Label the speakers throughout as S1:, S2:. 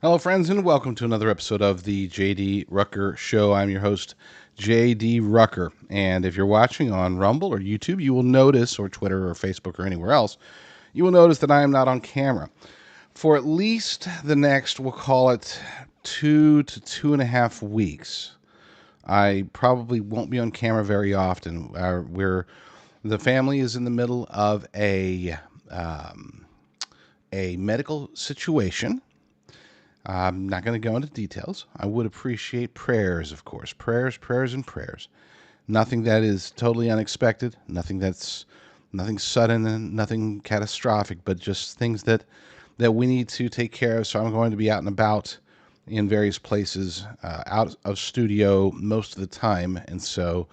S1: Hello, friends, and welcome to another episode of the JD Rucker Show. I'm your host, JD Rucker. And if you're watching on Rumble or YouTube, you will notice, or Twitter or Facebook or anywhere else, you will notice that I am not on camera. For at least the next, we'll call it 2 to 2.5 weeks, I probably won't be on camera very often. The family is in the middle of a medical situation. I'm not going to go into details. I would appreciate prayers, of course. Prayers, and prayers. Nothing that is totally unexpected, nothing sudden and nothing catastrophic, but just things that we need to take care of. So I'm going to be out and about in various places, out of studio most of the time, and so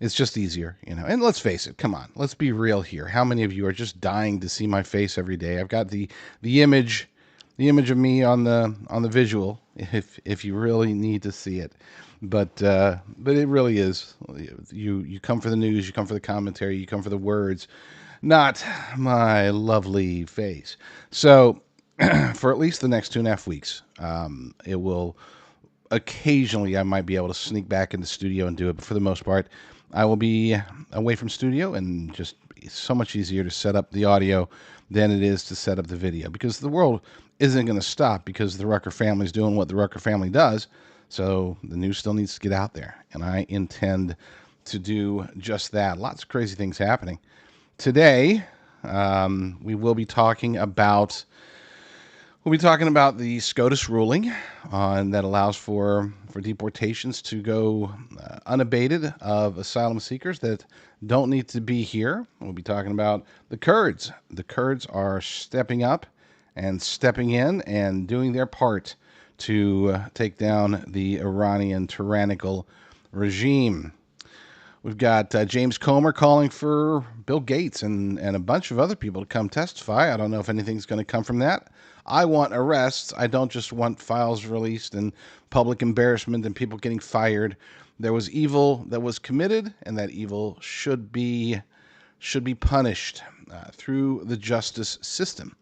S1: it's just easier. And let's face it, come on, let's be real here. How many of you are just dying to see my face every day? I've got the image of me on the visual, if you really need to see it. But it really is. You come for the news, you come for the commentary, you come for the words, not my lovely face. So for at least the next 2.5 weeks, it will occasionally I might be able to sneak back into studio and do it, but for the most part, I will be away from studio, and just it's so much easier to set up the audio than it is to set up the video, because the world isn't going to stop because the Rucker family is doing what the Rucker family does. So the news still needs to get out there, and I intend to do just that. Lots of crazy things happening today. We will be talking about the SCOTUS ruling that allows for deportations to go unabated of asylum seekers that don't need to be here. We'll be talking about the Kurds. The Kurds are stepping up and stepping in and doing their part to take down the Iranian tyrannical regime. We've got James Comer calling for Bill Gates and a bunch of other people to come testify. I don't know if anything's going to come from that. I want arrests. I don't just want files released and public embarrassment and people getting fired. There was evil that was committed, and that evil should be punished through the justice system.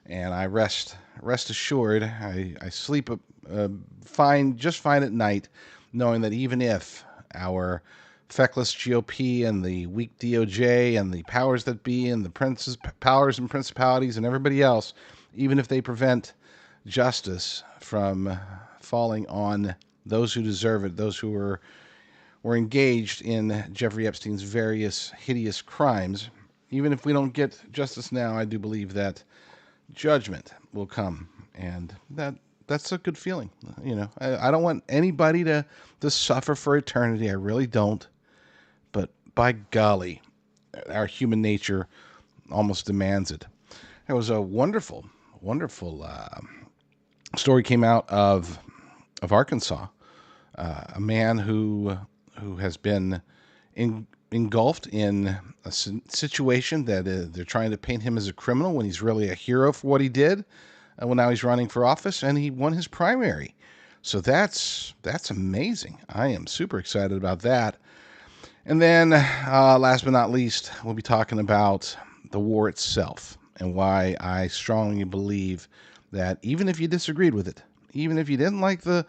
S1: And I rest assured. I sleep fine, just fine at night, knowing that even if our feckless GOP and the weak DOJ and the powers that be and the powers and principalities and everybody else, even if they prevent justice from falling on those who deserve it, those who were engaged in Jeffrey Epstein's various hideous crimes, even if we don't get justice now, I do believe that judgment will come, and that's a good feeling. I don't want anybody to suffer for eternity. I really don't. But by golly, our human nature almost demands it. There was a wonderful story came out of Arkansas. A man who has been engulfed in a situation that they're trying to paint him as a criminal when he's really a hero for what he did. Well, now he's running for office, and he won his primary. So that's amazing. I am super excited about that. And then, last but not least, we'll be talking about the war itself and why I strongly believe that even if you disagreed with it, even if you didn't like the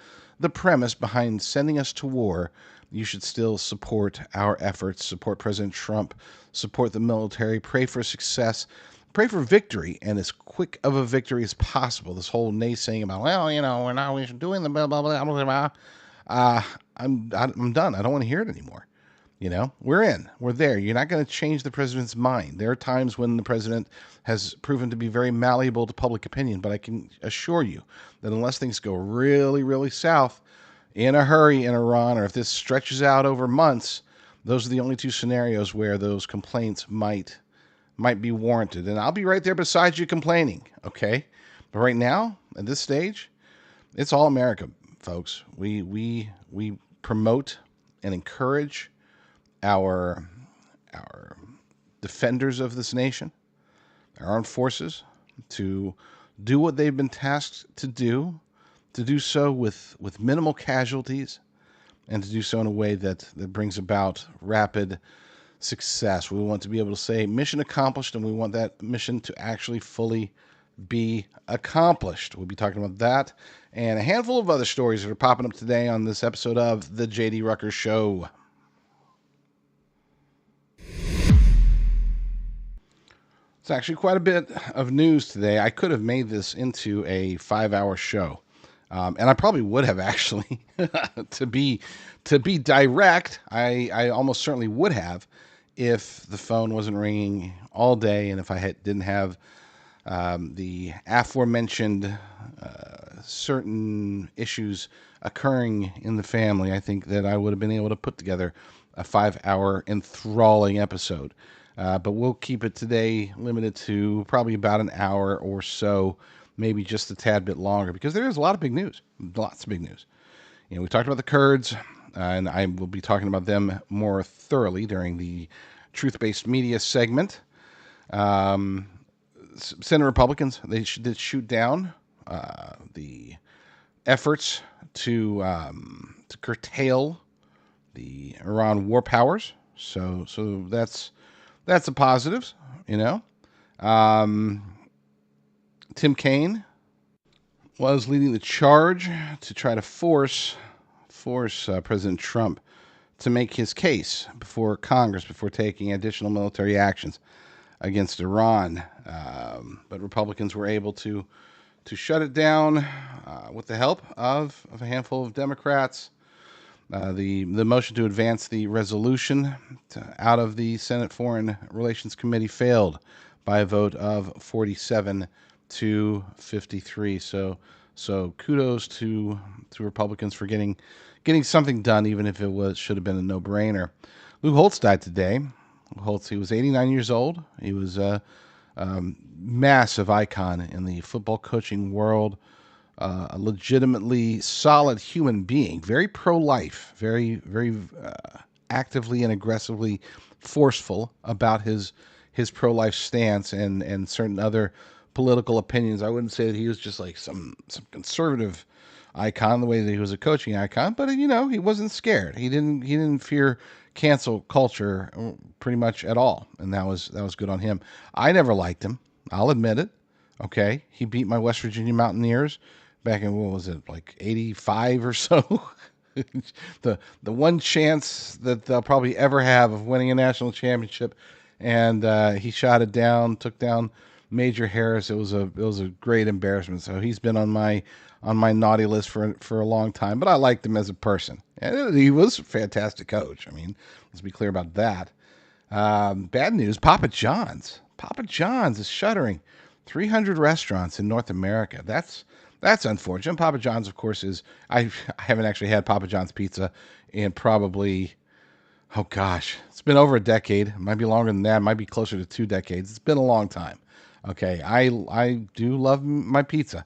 S1: premise behind sending us to war, you should still support our efforts, support President Trump, support the military, pray for success, pray for victory, and as quick of a victory as possible. This whole naysaying about, well, we're not doing the blah, blah, blah, blah, blah. I'm done. I don't want to hear it anymore. We're there. You're not going to change the president's mind. There are times when the president has proven to be very malleable to public opinion, but I can assure you that unless things go really, really south in a hurry in Iran, or if this stretches out over months, those are the only two scenarios where those complaints might be warranted. And I'll be right there beside you complaining, okay? But right now, at this stage, it's all America, folks. We promote and encourage our defenders of this nation, our armed forces, to do what they've been tasked to do so with minimal casualties, and to do so in a way that brings about rapid success. We want to be able to say mission accomplished, and we want that mission to actually fully be accomplished. We'll be talking about that and a handful of other stories that are popping up today on this episode of The J.D. Rucker Show. It's actually quite a bit of news today. I could have made this into a 5-hour show. And I probably would have actually, to be direct. I almost certainly would have, if the phone wasn't ringing all day, and if I didn't have the aforementioned certain issues occurring in the family. I think that I would have been able to put together a 5-hour enthralling episode. But we'll keep it today limited to probably about an hour or so, maybe just a tad bit longer, because there is a lot of big news, lots of big news. We talked about the Kurds, and I will be talking about them more thoroughly during the truth-based media segment. Senate Republicans, they did shoot down the efforts to curtail the Iran war powers. So that's a positive, Tim Kaine was leading the charge to try to force President Trump to make his case before Congress before taking additional military actions against Iran. But Republicans were able to shut it down with the help of a handful of Democrats. The motion to advance the resolution out of the Senate Foreign Relations Committee failed by a vote of 47 to 53. So kudos to Republicans for getting something done, even if it should have been a no-brainer. Lou Holtz died today. Holtz, he was 89 years old. He was a massive icon in the football coaching world. A legitimately solid human being, very pro-life, very actively and aggressively forceful about his pro-life stance and certain other political opinions. I wouldn't say that he was just like some conservative icon the way that he was a coaching icon, but he wasn't scared. He didn't fear cancel culture pretty much at all, and that was good on him. I never liked him. I'll admit it. Okay, he beat my West Virginia Mountaineers back in, what was it, like 85 or so? the one chance that they'll probably ever have of winning a national championship, and he shot it down, took down Major Harris. It was a great embarrassment. So he's been on my naughty list for a long time, but I liked him as a person. And he was a fantastic coach. I mean, let's be clear about that. Bad news, Papa John's. Papa John's is shuttering 300 restaurants in North America. That's unfortunate. Papa John's, of course, I haven't actually had Papa John's pizza in probably, oh gosh, it's been over a decade. It might be longer than that. It might be closer to 2 decades. It's been a long time. Okay, I do love my pizza.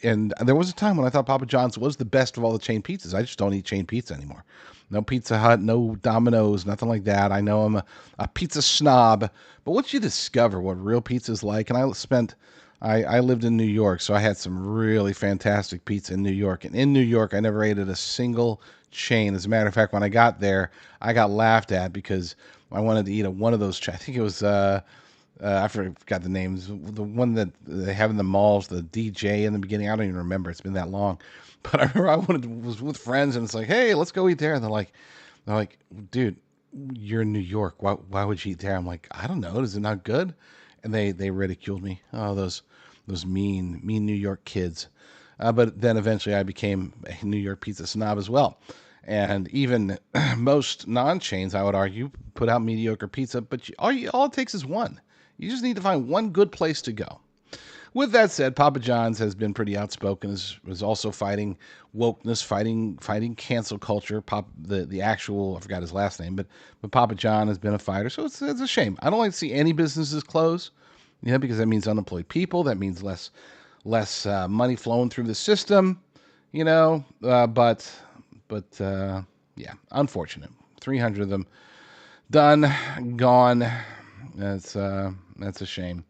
S1: And there was a time when I thought Papa John's was the best of all the chain pizzas. I just don't eat chain pizza anymore. No Pizza Hut, no Domino's, nothing like that. I know I'm a pizza snob, but once you discover what real pizza is like, and I lived in New York, so I had some really fantastic pizza in New York. And in New York, I never ate at a single chain. As a matter of fact, when I got there, I got laughed at because I wanted to eat at one of those. I think it was I forgot the names. The one that they have in the malls, the DJ in the beginning. I don't even remember. It's been that long. But I remember was with friends, and it's like, hey, let's go eat there. And they're like, dude, you're in New York. Why would you eat there? I'm like, I don't know. Is it not good? And they ridiculed me. Oh, those mean New York kids. But then eventually I became a New York pizza snob as well. And even most non-chains, I would argue, put out mediocre pizza. But all it takes is one. You just need to find one good place to go. With that said, Papa John's has been pretty outspoken. Is also fighting wokeness, fighting cancel culture. The actual, I forgot his last name, but Papa John has been a fighter. So it's a shame. I don't like to see any businesses close, because that means unemployed people. That means less money flowing through the system, But yeah, unfortunate. 300 of them done, gone. That's a shame.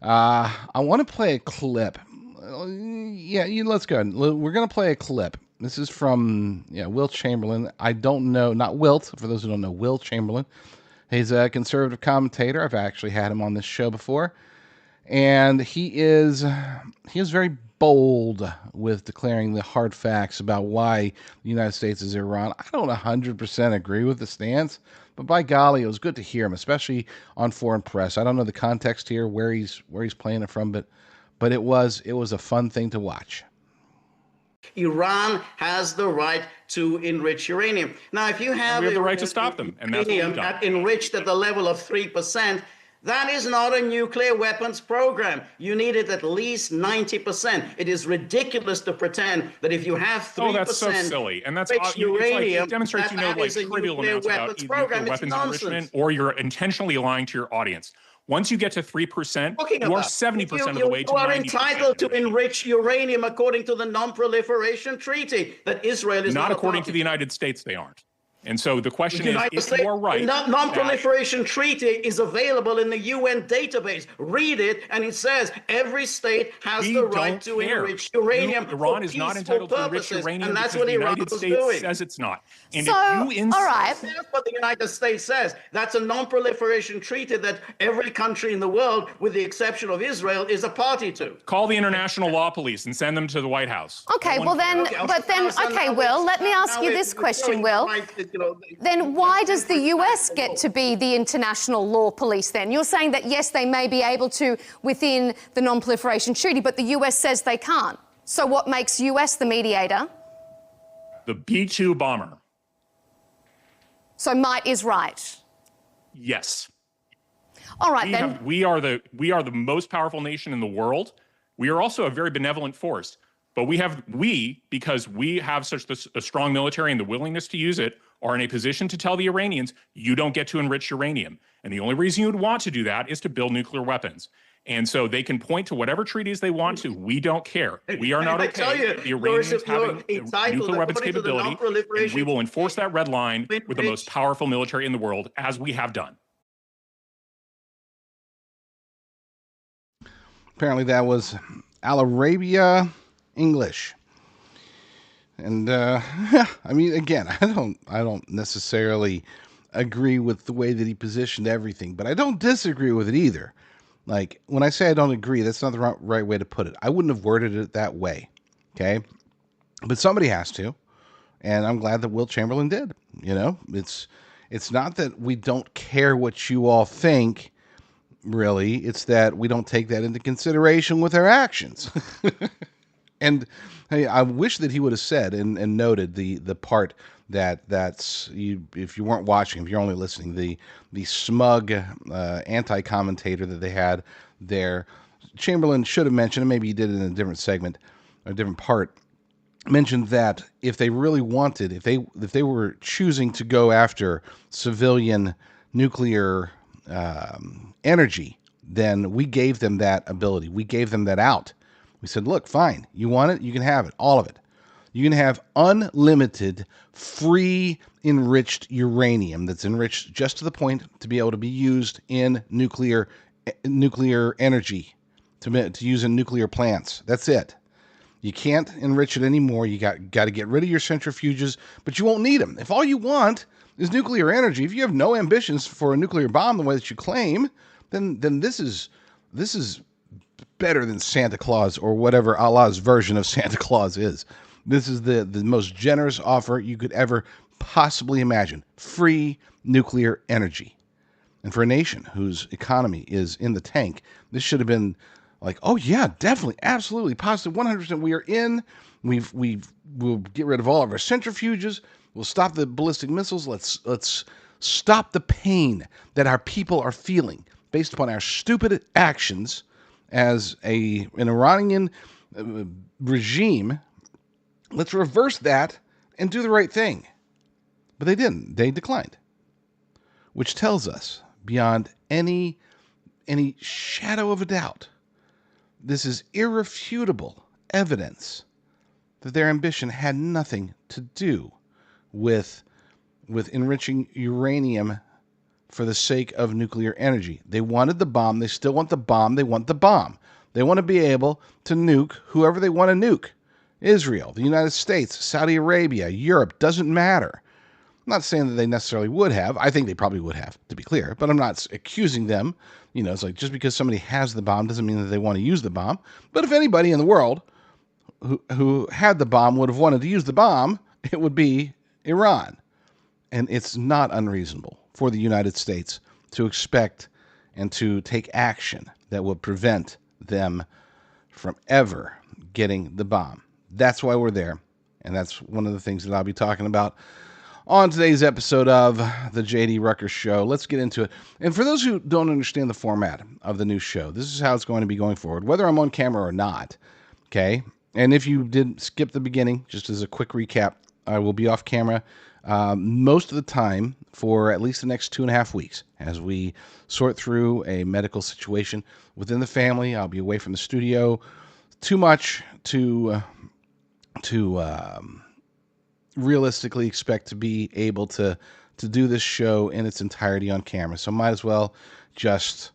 S1: I want to play a clip. Yeah, let's go ahead. We're going to play a clip. This is from Wilt Chamberlain. I don't know, not Wilt, for those who don't know, Wilt Chamberlain. He's a conservative commentator. I've actually had him on this show before. And he is very bold with declaring the hard facts about why the United States is Iran. I don't 100% agree with the stance, but by golly, it was good to hear him, especially on foreign press. I don't know the context here, where he's playing it from, but it was a fun thing to watch.
S2: Iran has the right to enrich uranium. Now, if you have
S3: we have the right to stop them, and that's what we've done.
S2: Enriched at the level of 3%, that is not a nuclear weapons program. You need it at least 90%. It is ridiculous to pretend that if you have 3%,
S3: that's so silly, and that's
S2: uranium,
S3: it demonstrates trivial amounts about nuclear weapons enrichment, or you're intentionally lying to your audience. Once you get to 3%, you are 70% of the way to 90%.
S2: You are entitled to enrich uranium according to the Non-Proliferation Treaty that Israel is
S3: not according to the United States. They aren't. And so the question is, if you are right,
S2: the Non-Proliferation Treaty is available in the UN database. Read it, and it says every state has the right to enrich uranium.
S3: Iran is not entitled to enrich uranium,
S2: and that's
S3: because
S2: what
S3: the
S2: Iran
S3: United
S2: was
S3: States
S2: doing.
S3: says it's not. And
S4: so,
S3: if you
S4: all right.
S2: That's what the United States says. That's a non-proliferation treaty that every country in the world, with the exception of Israel, is a party to.
S3: Call the international law police and send them to the White House.
S4: Okay, well then, Will, let me ask you this question, Will. Then why does the US get to be the international law police then? You're saying that, yes, they may be able to within the Non-Proliferation Treaty, but the US says they can't. So what makes US the mediator?
S3: The B-2 bomber.
S4: So might is right.
S3: Yes.
S4: All right, then.
S3: We are the most powerful nation in the world. We are also a very benevolent force. But because we have such a strong military and the willingness to use it, are in a position to tell the Iranians, you don't get to enrich uranium. And the only reason you would want to do that is to build nuclear weapons. And so they can point to whatever treaties they want to. We don't care. We are not okay. The Iranians having nuclear weapons capability, and we will enforce that red line with the most powerful military in the world, as we have done.
S1: Apparently that was Al Arabia English. And I mean, again, I don't necessarily agree with the way that he positioned everything, but I don't disagree with it either. Like, when I say I don't agree, that's not the right way to put it. I wouldn't have worded it that way, okay? But somebody has to, and I'm glad that Will Chamberlain did. You know, it's not that we don't care what you all think, really. It's that we don't take that into consideration with our actions. And hey, I wish that he would have said and noted the part that's you, if you weren't watching, if you're only listening, the smug anti-commentator that they had there. Chamberlain should have mentioned, and maybe he did it in a different segment, a different part, mentioned that if they really wanted, if they were choosing to go after civilian nuclear energy, then we gave them that ability. We gave them that out. We said, look, fine, you want it, you can have it, all of it. You can have unlimited, free, enriched uranium that's enriched just to the point to be able to be used in nuclear energy, to use in nuclear plants. That's it. You can't enrich it anymore. You got to get rid of your centrifuges, but you won't need them. If all you want is nuclear energy, if you have no ambitions for a nuclear bomb the way that you claim, then this is better than Santa Claus or whatever Allah's version of Santa Claus is. This is the most generous offer you could ever possibly imagine. Free nuclear energy. And for a nation whose economy is in the tank, this should have been like, oh yeah, definitely, absolutely, positive, 100%. We are in. We'll get rid of all of our centrifuges. We'll stop the ballistic missiles. Let's stop the pain that our people are feeling based upon our stupid actions as an Iranian regime. Let's reverse that and do the right thing. But they didn't. They declined. Which tells us, beyond any shadow of a doubt, this is irrefutable evidence that their ambition had nothing to do with enriching uranium for the sake of nuclear energy. They wanted the bomb. They still want the bomb. They want the bomb. They want to be able to nuke whoever they want to nuke. Israel, the United States, Saudi Arabia, Europe, doesn't matter. I'm not saying that they necessarily would have. I think they probably would have, to be clear, but I'm not accusing them. It's like just because somebody has the bomb doesn't mean that they want to use the bomb. But if anybody in the world who had the bomb would have wanted to use the bomb, it would be Iran. And it's not unreasonable for the United States to expect and to take action that would prevent them from ever getting the bomb. That's why we're there. And that's one of the things that I'll be talking about on today's episode of the J.D. Rucker Show. Let's get into it. And for those who don't understand the format of the new show, this is how it's going to be going forward, whether I'm on camera or not. Okay? And if you did skip the beginning, just as a quick recap, I will be off camera most of the time for at least the next 2.5 weeks as we sort through a medical situation within the family. I'll be away from the studio too much to realistically expect to be able to do this show in its entirety on camera. So might as well just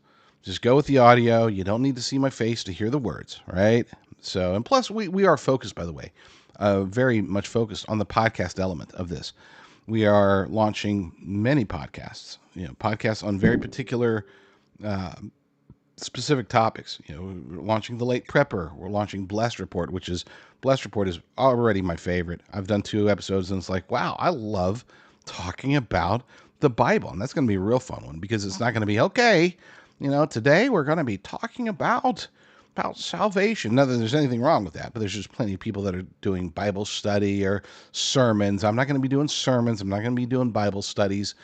S1: go with the audio. You don't need to see my face to hear the words, right? So, and plus we are focused, by the way, very much focused on the podcast element of this. We are launching many podcasts, podcasts on very particular specific topics. We're launching The Late Prepper. We're launching Blessed Report, Blessed Report is already my favorite. I've done 2 episodes and it's like, wow, I love talking about the Bible. And that's going to be a real fun one because it's not going to be, okay, today we're going to be talking about salvation. Not that there's anything wrong with that, but there's just plenty of people that are doing Bible study or sermons. I'm not going to be doing sermons. I'm not going to be doing Bible studies,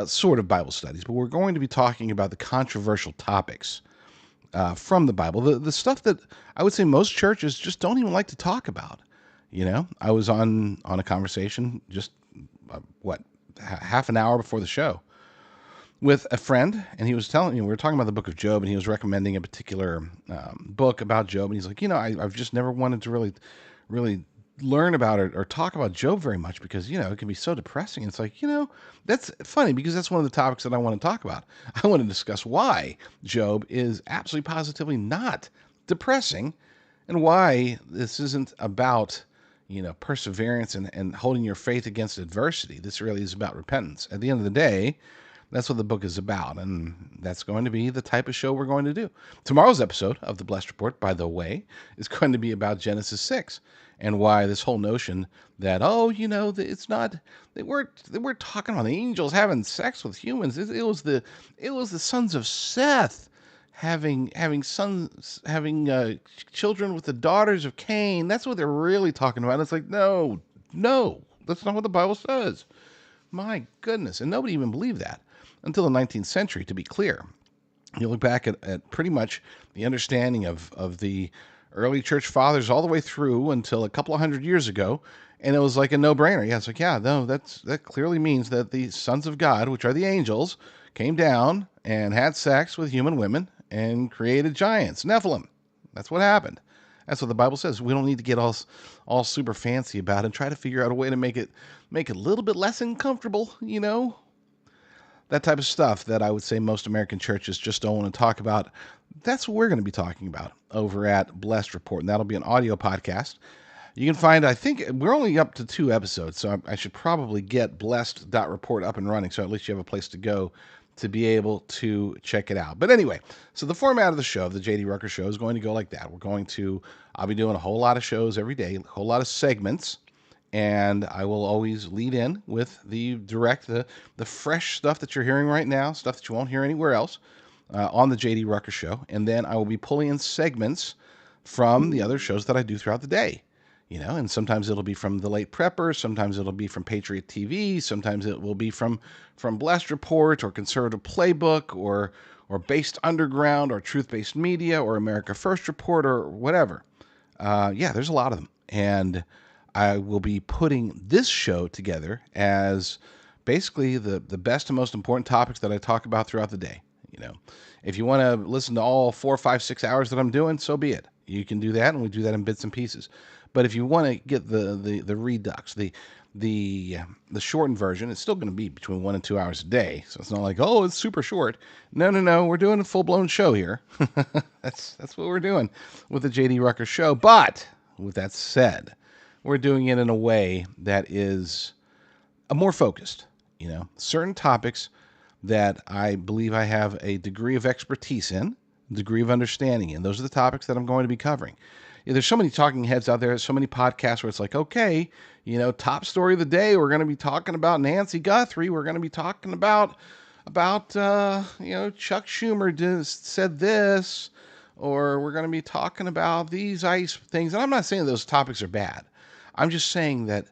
S1: sort of Bible studies, but we're going to be talking about the controversial topics from the Bible, the stuff that I would say most churches just don't even like to talk about. I was on a conversation just half an hour before the show with a friend, and he was telling me, we were talking about the book of Job, and he was recommending a particular book about Job, and he's like, I've just never wanted to really learn about it or talk about Job very much because, it can be so depressing. It's like, that's funny because that's one of the topics that I want to talk about. I want to discuss why Job is absolutely positively not depressing and why this isn't about, perseverance and holding your faith against adversity. This really is about repentance. At the end of the day, that's what the book is about, and that's going to be the type of show we're going to do. Tomorrow's episode of the Blessed Report, by the way, is going to be about Genesis 6 and why this whole notion that, it's not, they weren't talking about the angels having sex with humans. It was the sons of Seth having sons, having children with the daughters of Cain. That's what they're really talking about. It's like, no, that's not what the Bible says. My goodness. And nobody even believed that until the 19th century, to be clear. You look back at pretty much the understanding of the early church fathers all the way through until a couple of hundred years ago, and it was like a no-brainer. Yeah, it's like, that clearly means that the sons of God, which are the angels, came down and had sex with human women and created giants, Nephilim. That's what happened. That's what the Bible says. We don't need to get all super fancy about it and try to figure out a way to make it a little bit less uncomfortable, That type of stuff that I would say most American churches just don't want to talk about. That's what we're going to be talking about over at Blessed Report, and that'll be an audio podcast. You can find, I think, we're only up to 2 episodes, so I should probably get blessed.report up and running, so at least you have a place to go to be able to check it out. But anyway, so the format of the show, the J.D. Rucker Show, is going to go like that. I'll be doing a whole lot of shows every day, a whole lot of segments, and I will always lead in with the fresh stuff that you're hearing right now, stuff that you won't hear anywhere else on the J.D. Rucker Show. And then I will be pulling in segments from the other shows that I do throughout the day. And sometimes it'll be from The Late Prepper, sometimes it'll be from Patriot TV, sometimes it will be from Blessed Report or Conservative Playbook or Based Underground or Truth-Based Media or America First Report or whatever. There's a lot of them. And I will be putting this show together as basically the best and most important topics that I talk about throughout the day. If you want to listen to all 4, 5, 6 hours that I'm doing, so be it. You can do that, and we do that in bits and pieces. But if you want to get the redux, the shortened version, it's still going to be between 1 and 2 hours a day. So it's not like, oh, it's super short. No, we're doing a full-blown show here. That's what we're doing with the J.D. Rucker Show. But with that said, we're doing it in a way that is more focused, certain topics that I believe I have a degree of expertise in, degree of understanding in. Those are the topics that I'm going to be covering. There's so many talking heads out there, so many podcasts where it's like, okay, top story of the day, we're going to be talking about Nancy Guthrie. We're going to be talking about Chuck Schumer said this, or we're going to be talking about these ICE things. And I'm not saying those topics are bad. I'm just saying that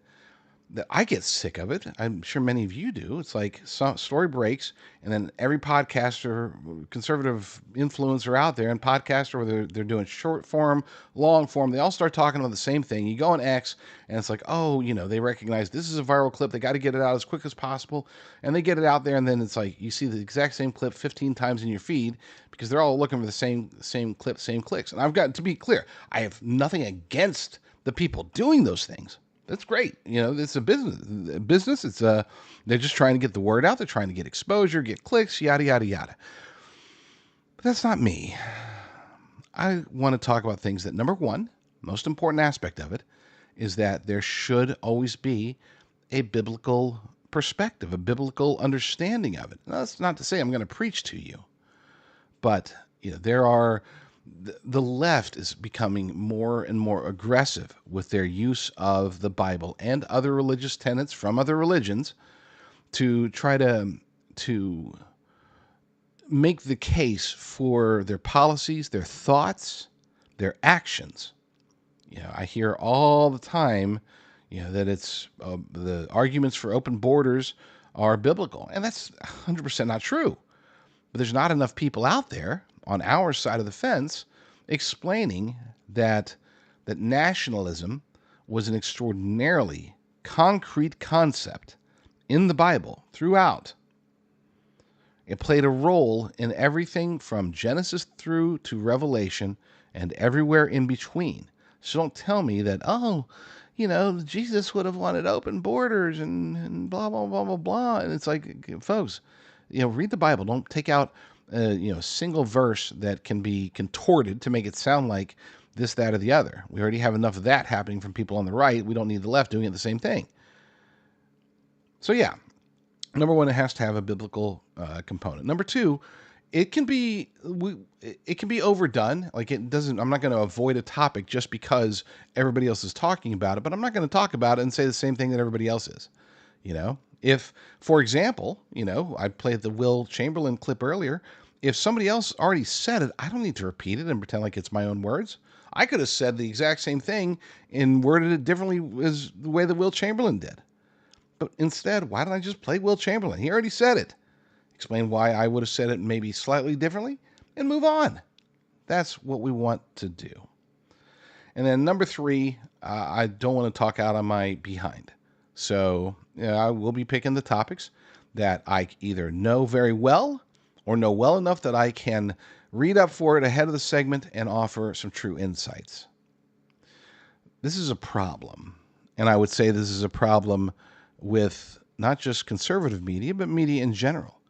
S1: I get sick of it. I'm sure many of you do. It's like some story breaks, and then every podcaster, conservative influencer out there, and podcaster, whether they're doing short form, long form, they all start talking about the same thing. You go on X, and it's like, oh, they recognize this is a viral clip. They got to get it out as quick as possible, and they get it out there, and then it's like you see the exact same clip 15 times in your feed because they're all looking for the same clip, same clicks. And I've got to be clear, I have nothing against the people doing those things. That's great. It's a business. It's they're just trying to get the word out. They're trying to get exposure, get clicks, yada, yada, yada. But that's not me. I want to talk about things that, number one, most important aspect of it is that there should always be a biblical perspective, a biblical understanding of it. Now, that's not to say I'm going to preach to you, but there are the left is becoming more and more aggressive with their use of the Bible and other religious tenets from other religions to try to make the case for their policies, their thoughts, their actions. I hear all the time, that it's the arguments for open borders are biblical, and that's 100% not true. But there's not enough people out there on our side of the fence explaining that nationalism was an extraordinarily concrete concept in the Bible throughout. It played a role in everything from Genesis through to Revelation and everywhere in between. So don't tell me that, Jesus would have wanted open borders and blah, blah, blah, blah, blah. And it's like, folks, read the Bible. Don't take out a single verse that can be contorted to make it sound like this, that, or the other. We already have enough of that happening from people on the right. We don't need the left doing it the same thing. So yeah, number one, it has to have a biblical component. Number two, it can be overdone. Like it doesn't. I'm not going to avoid a topic just because everybody else is talking about it, but I'm not going to talk about it and say the same thing that everybody else is. If, for example, I played the Will Chamberlain clip earlier. If somebody else already said it, I don't need to repeat it and pretend like it's my own words. I could have said the exact same thing and worded it differently as the way that Will Chamberlain did. But instead, why don't I just play Will Chamberlain? He already said it. Explain why I would have said it maybe slightly differently and move on. That's what we want to do. And then number three, I don't want to talk out on my behind. So I will be picking the topics that I either know very well or know well enough that I can read up for it ahead of the segment and offer some true insights. This is a problem, and I would say this is a problem with not just conservative media, but media in general,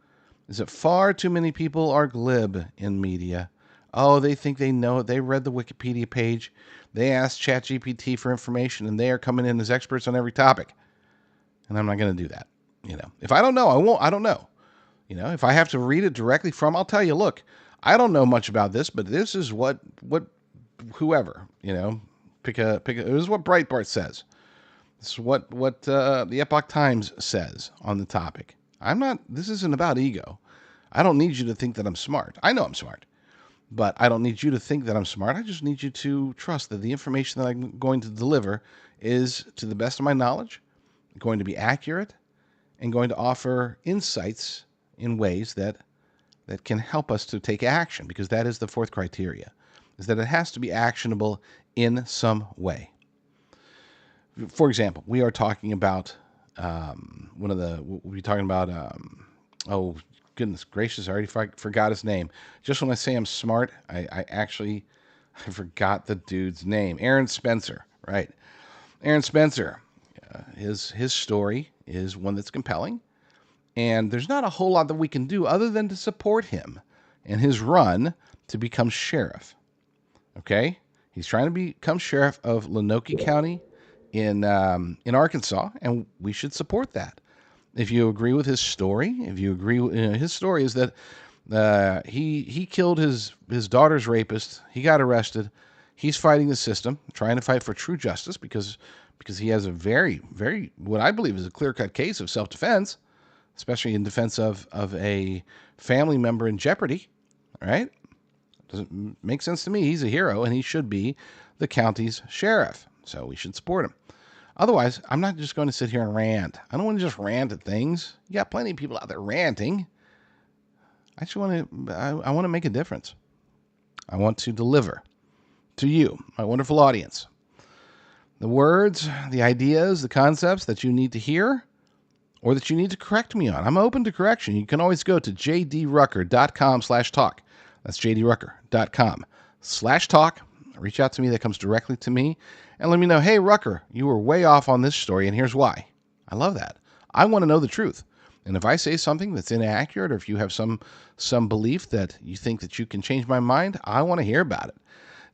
S1: is that far too many people are glib in media. Oh, they think they know it. They read the Wikipedia page. They asked ChatGPT for information, and they are coming in as experts on every topic. And I'm not going to do that. If I don't know, I won't. I don't know. If I have to read it directly from, I'll tell you, look, I don't know much about this, but this is what whoever, pick a, this is what Breitbart says. This is what the Epoch Times says on the topic. This isn't about ego. I don't need you to think that I'm smart. I know I'm smart, but I don't need you to think that I'm smart. I just need you to trust that the information that I'm going to deliver is, to the best of my knowledge, going to be accurate and going to offer insights in ways that can help us to take action, because that is the fourth criteria, is that it has to be actionable in some way. For example, we are talking about oh, goodness gracious, I already forgot his name. Just when I say I'm smart, I forgot the dude's name. Aaron Spencer, right? Aaron Spencer, his story is one that's compelling, and there's not a whole lot that we can do other than to support him in his run to become sheriff. Okay? He's trying to become sheriff of Lonoke County in Arkansas, and we should support that. if you agree with his story, if you agree, his story is that he killed his daughter's rapist. He got arrested. He's fighting the system, trying to fight for true justice because he has a very, very, what I believe is a clear-cut case of self-defense, especially in defense of a family member in jeopardy. All right? Doesn't make sense to me. He's a hero, and he should be the county's sheriff. So we should support him. Otherwise, I'm not just going to sit here and rant. I don't want to just rant at things. You got plenty of people out there ranting. I want to make a difference. I want to deliver to you, my wonderful audience, the words, the ideas, the concepts that you need to hear or that you need to correct me on. I'm open to correction. You can always go to jdrucker.com/talk. That's jdrucker.com/talk. Reach out to me. That comes directly to me. And let me know, hey, Rucker, you were way off on this story, and here's why. I love that. I want to know the truth. And if I say something that's inaccurate, or if you have some belief that you think that you can change my mind, I want to hear about it.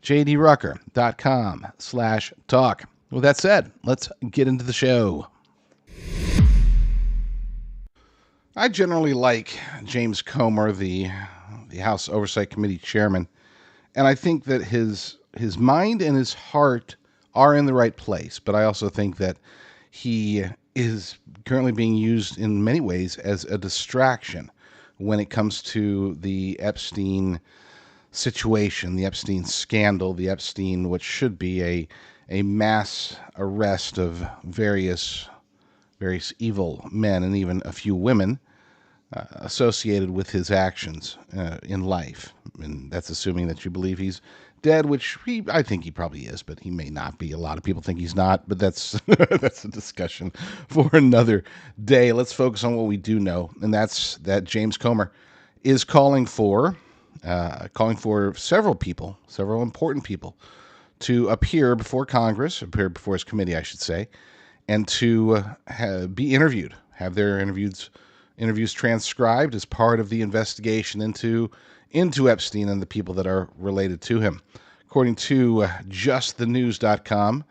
S1: jdrucker.com/talk. With that said, let's get into the show. I generally like James Comer, the House Oversight Committee chairman, and I think that his mind and his heart are in the right place, but I also think that he is currently being used in many ways as a distraction when it comes to the Epstein situation, the Epstein scandal, the Epstein, what should be a mass arrest of various evil men and even a few women associated with his actions in life. And that's assuming that you believe he's dead, which I think he probably is, but he may not be. A lot of people think he's not, but that's that's a discussion for another day. Let's focus on what we do know, and that's that James Comer is calling for several people, several important people, to appear before Congress, appear before his committee, I should say, and to be interviewed, have their interviews transcribed as part of the investigation into Epstein and the people that are related to him. According to justthenews.com,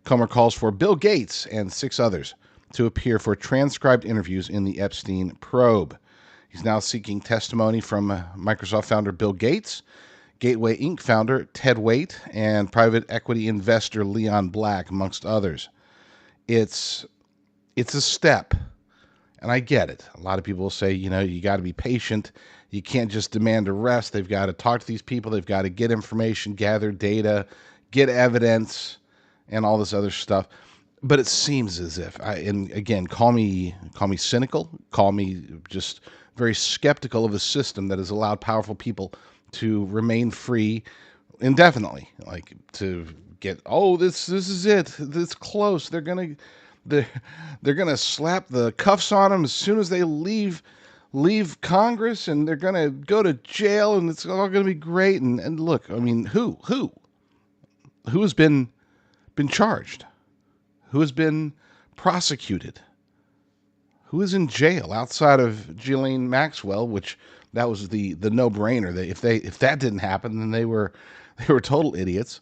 S1: Comer calls for Bill Gates and 6 others to appear for transcribed interviews in the Epstein probe. He's now seeking testimony from Microsoft founder Bill Gates, Gateway Inc. founder Ted Waite, and private equity investor Leon Black, amongst others. It's a step, and I get it. A lot of people will say, you got to be patient. You can't just demand arrest. They've got to talk to these people. They've got to get information, gather data, get evidence, and all this other stuff. But it seems as if, and again, call me cynical, call me just very skeptical of a system that has allowed powerful people to remain free indefinitely, like to get, this is it, it's close. They're gonna slap the cuffs on them as soon as they leave Congress, and they're gonna go to jail, and it's all gonna be great. And look, I mean, who has been charged? Who has been prosecuted? Who is in jail outside of Ghislaine Maxwell, which that was the no-brainer. If that didn't happen, then they were total idiots,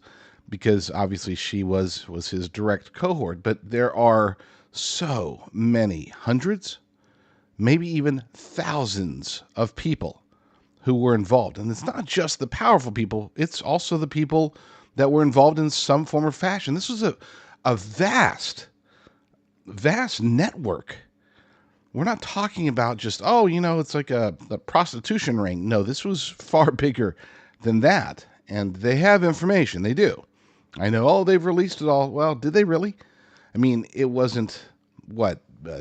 S1: because obviously she was his direct cohort. But there are so many hundreds, maybe even thousands of people who were involved. And it's not just the powerful people, it's also the people that were involved in some form or fashion. This was a vast network. We're not talking about just, it's like a prostitution ring. No, this was far bigger than that. And they have information. They do. I know, they've released it all. Well, did they really? I mean, it wasn't,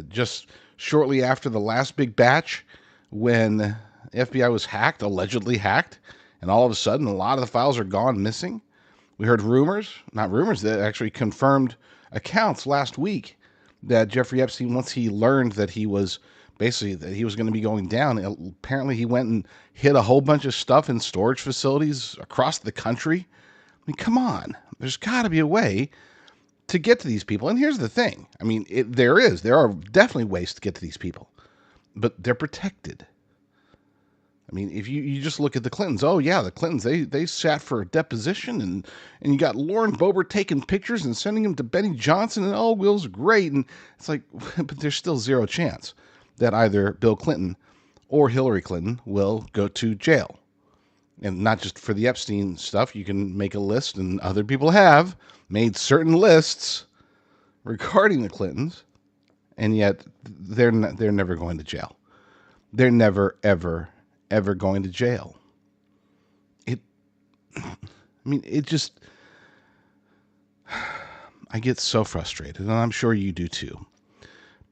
S1: just shortly after the last big batch when the FBI was allegedly hacked, and all of a sudden a lot of the files are gone missing. We heard that actually confirmed accounts last week that Jeffrey Epstein, once he learned that he was going to be going down, apparently he went and hid a whole bunch of stuff in storage facilities across the country. I mean, come on. There's got to be a way to get to these people. And here's the thing. I mean, there are definitely ways to get to these people, but they're protected. I mean, if you just look at the Clintons, the Clintons, they sat for a deposition, and you got Lauren Boebert taking pictures and sending them to Benny Johnson, and Will's great. And it's like, but there's still zero chance that either Bill Clinton or Hillary Clinton will go to jail. And not just for the Epstein stuff. You can make a list, and other people have made certain lists regarding the Clintons, and yet they're never going to jail. They're never, ever, ever going to jail. It just, I get so frustrated, and I'm sure you do too,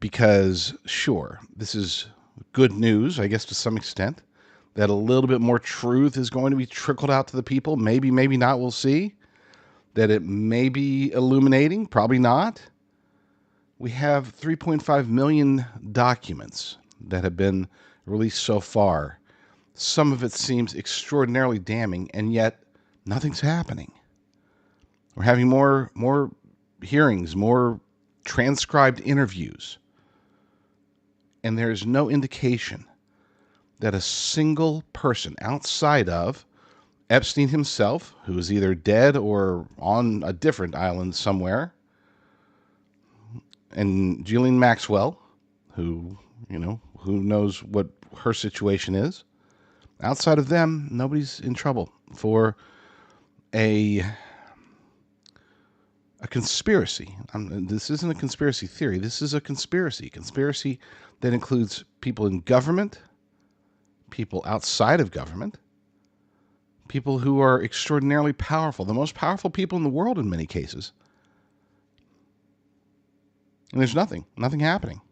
S1: because sure, this is good news, I guess, to some extent, that a little bit more truth is going to be trickled out to the people. Maybe, maybe not, we'll see. That it may be illuminating, probably not. We have 3.5 million documents that have been released so far. Some of it seems extraordinarily damning, and yet nothing's happening. We're having more hearings, more transcribed interviews, and there's no indication that a single person outside of Epstein himself, who is either dead or on a different island somewhere, and Ghislaine Maxwell, who knows what her situation is, outside of them, nobody's in trouble for a conspiracy. This isn't a conspiracy theory. This is a conspiracy. Conspiracy that includes people in government, people outside of government, people who are extraordinarily powerful, the most powerful people in the world in many cases. And there's nothing happening.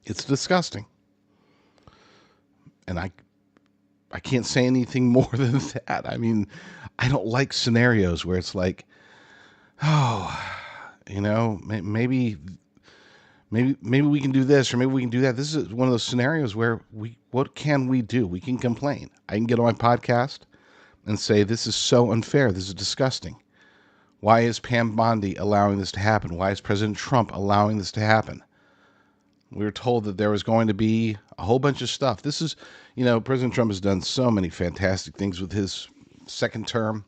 S1: It's disgusting. And I can't say anything more than that. I mean, I don't like scenarios where it's like, maybe we can do this, or maybe we can do that. This is one of those scenarios where what can we do? We can complain. I can get on my podcast and say, this is so unfair. This is disgusting. Why is Pam Bondi allowing this to happen? Why is President Trump allowing this to happen? We were told that there was going to be a whole bunch of stuff. This is, President Trump has done so many fantastic things with his second term.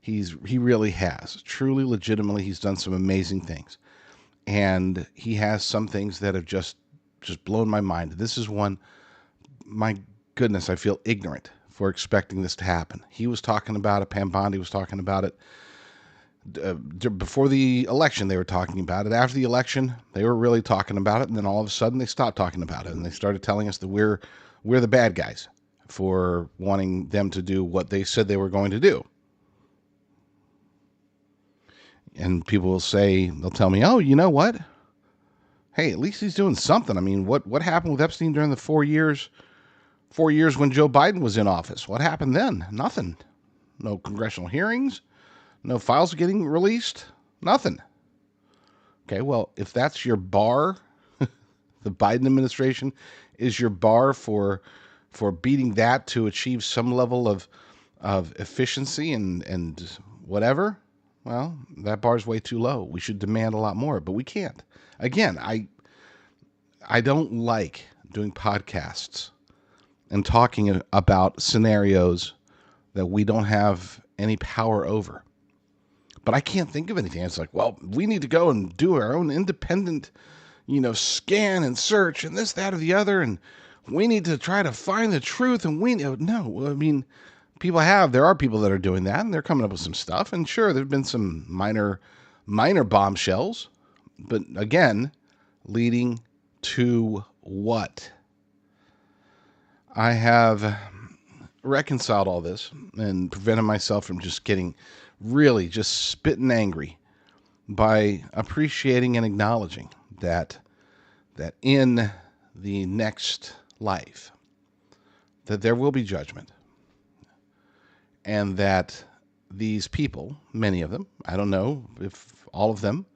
S1: He really has. Truly, legitimately, he's done some amazing things. And he has some things that have just blown my mind. This is one, my goodness, I feel ignorant for expecting this to happen. He was talking about it. Pam Bondi was talking about it. Before the election, they were talking about it. After the election, they were really talking about it. And then all of a sudden, they stopped talking about it. And they started telling us that we're the bad guys for wanting them to do what they said they were going to do. And people will say, they'll tell me, oh, you know what? Hey, at least he's doing something. I mean, what happened with Epstein during the 4 years when Joe Biden was in office? What happened then? Nothing. No congressional hearings. No files getting released. Nothing. Okay, well, if that's your bar, the Biden administration is your bar for beating that to achieve some level of efficiency and whatever, well, that bar's way too low. We should demand a lot more, but we can't. Again, I don't like doing podcasts and talking about scenarios that we don't have any power over. But I can't think of anything. It's like, well, we need to go and do our own independent, scan and search and this, that, or the other, and we need to try to find the truth. And no, I mean, there are people that are doing that, and they're coming up with some stuff. And sure, there've been some minor bombshells, but again, leading to what? I have reconciled all this and prevented myself from just getting really just spitting angry by appreciating and acknowledging that in the next life, that there will be judgment, and that these people, many of them, I don't know if all of them,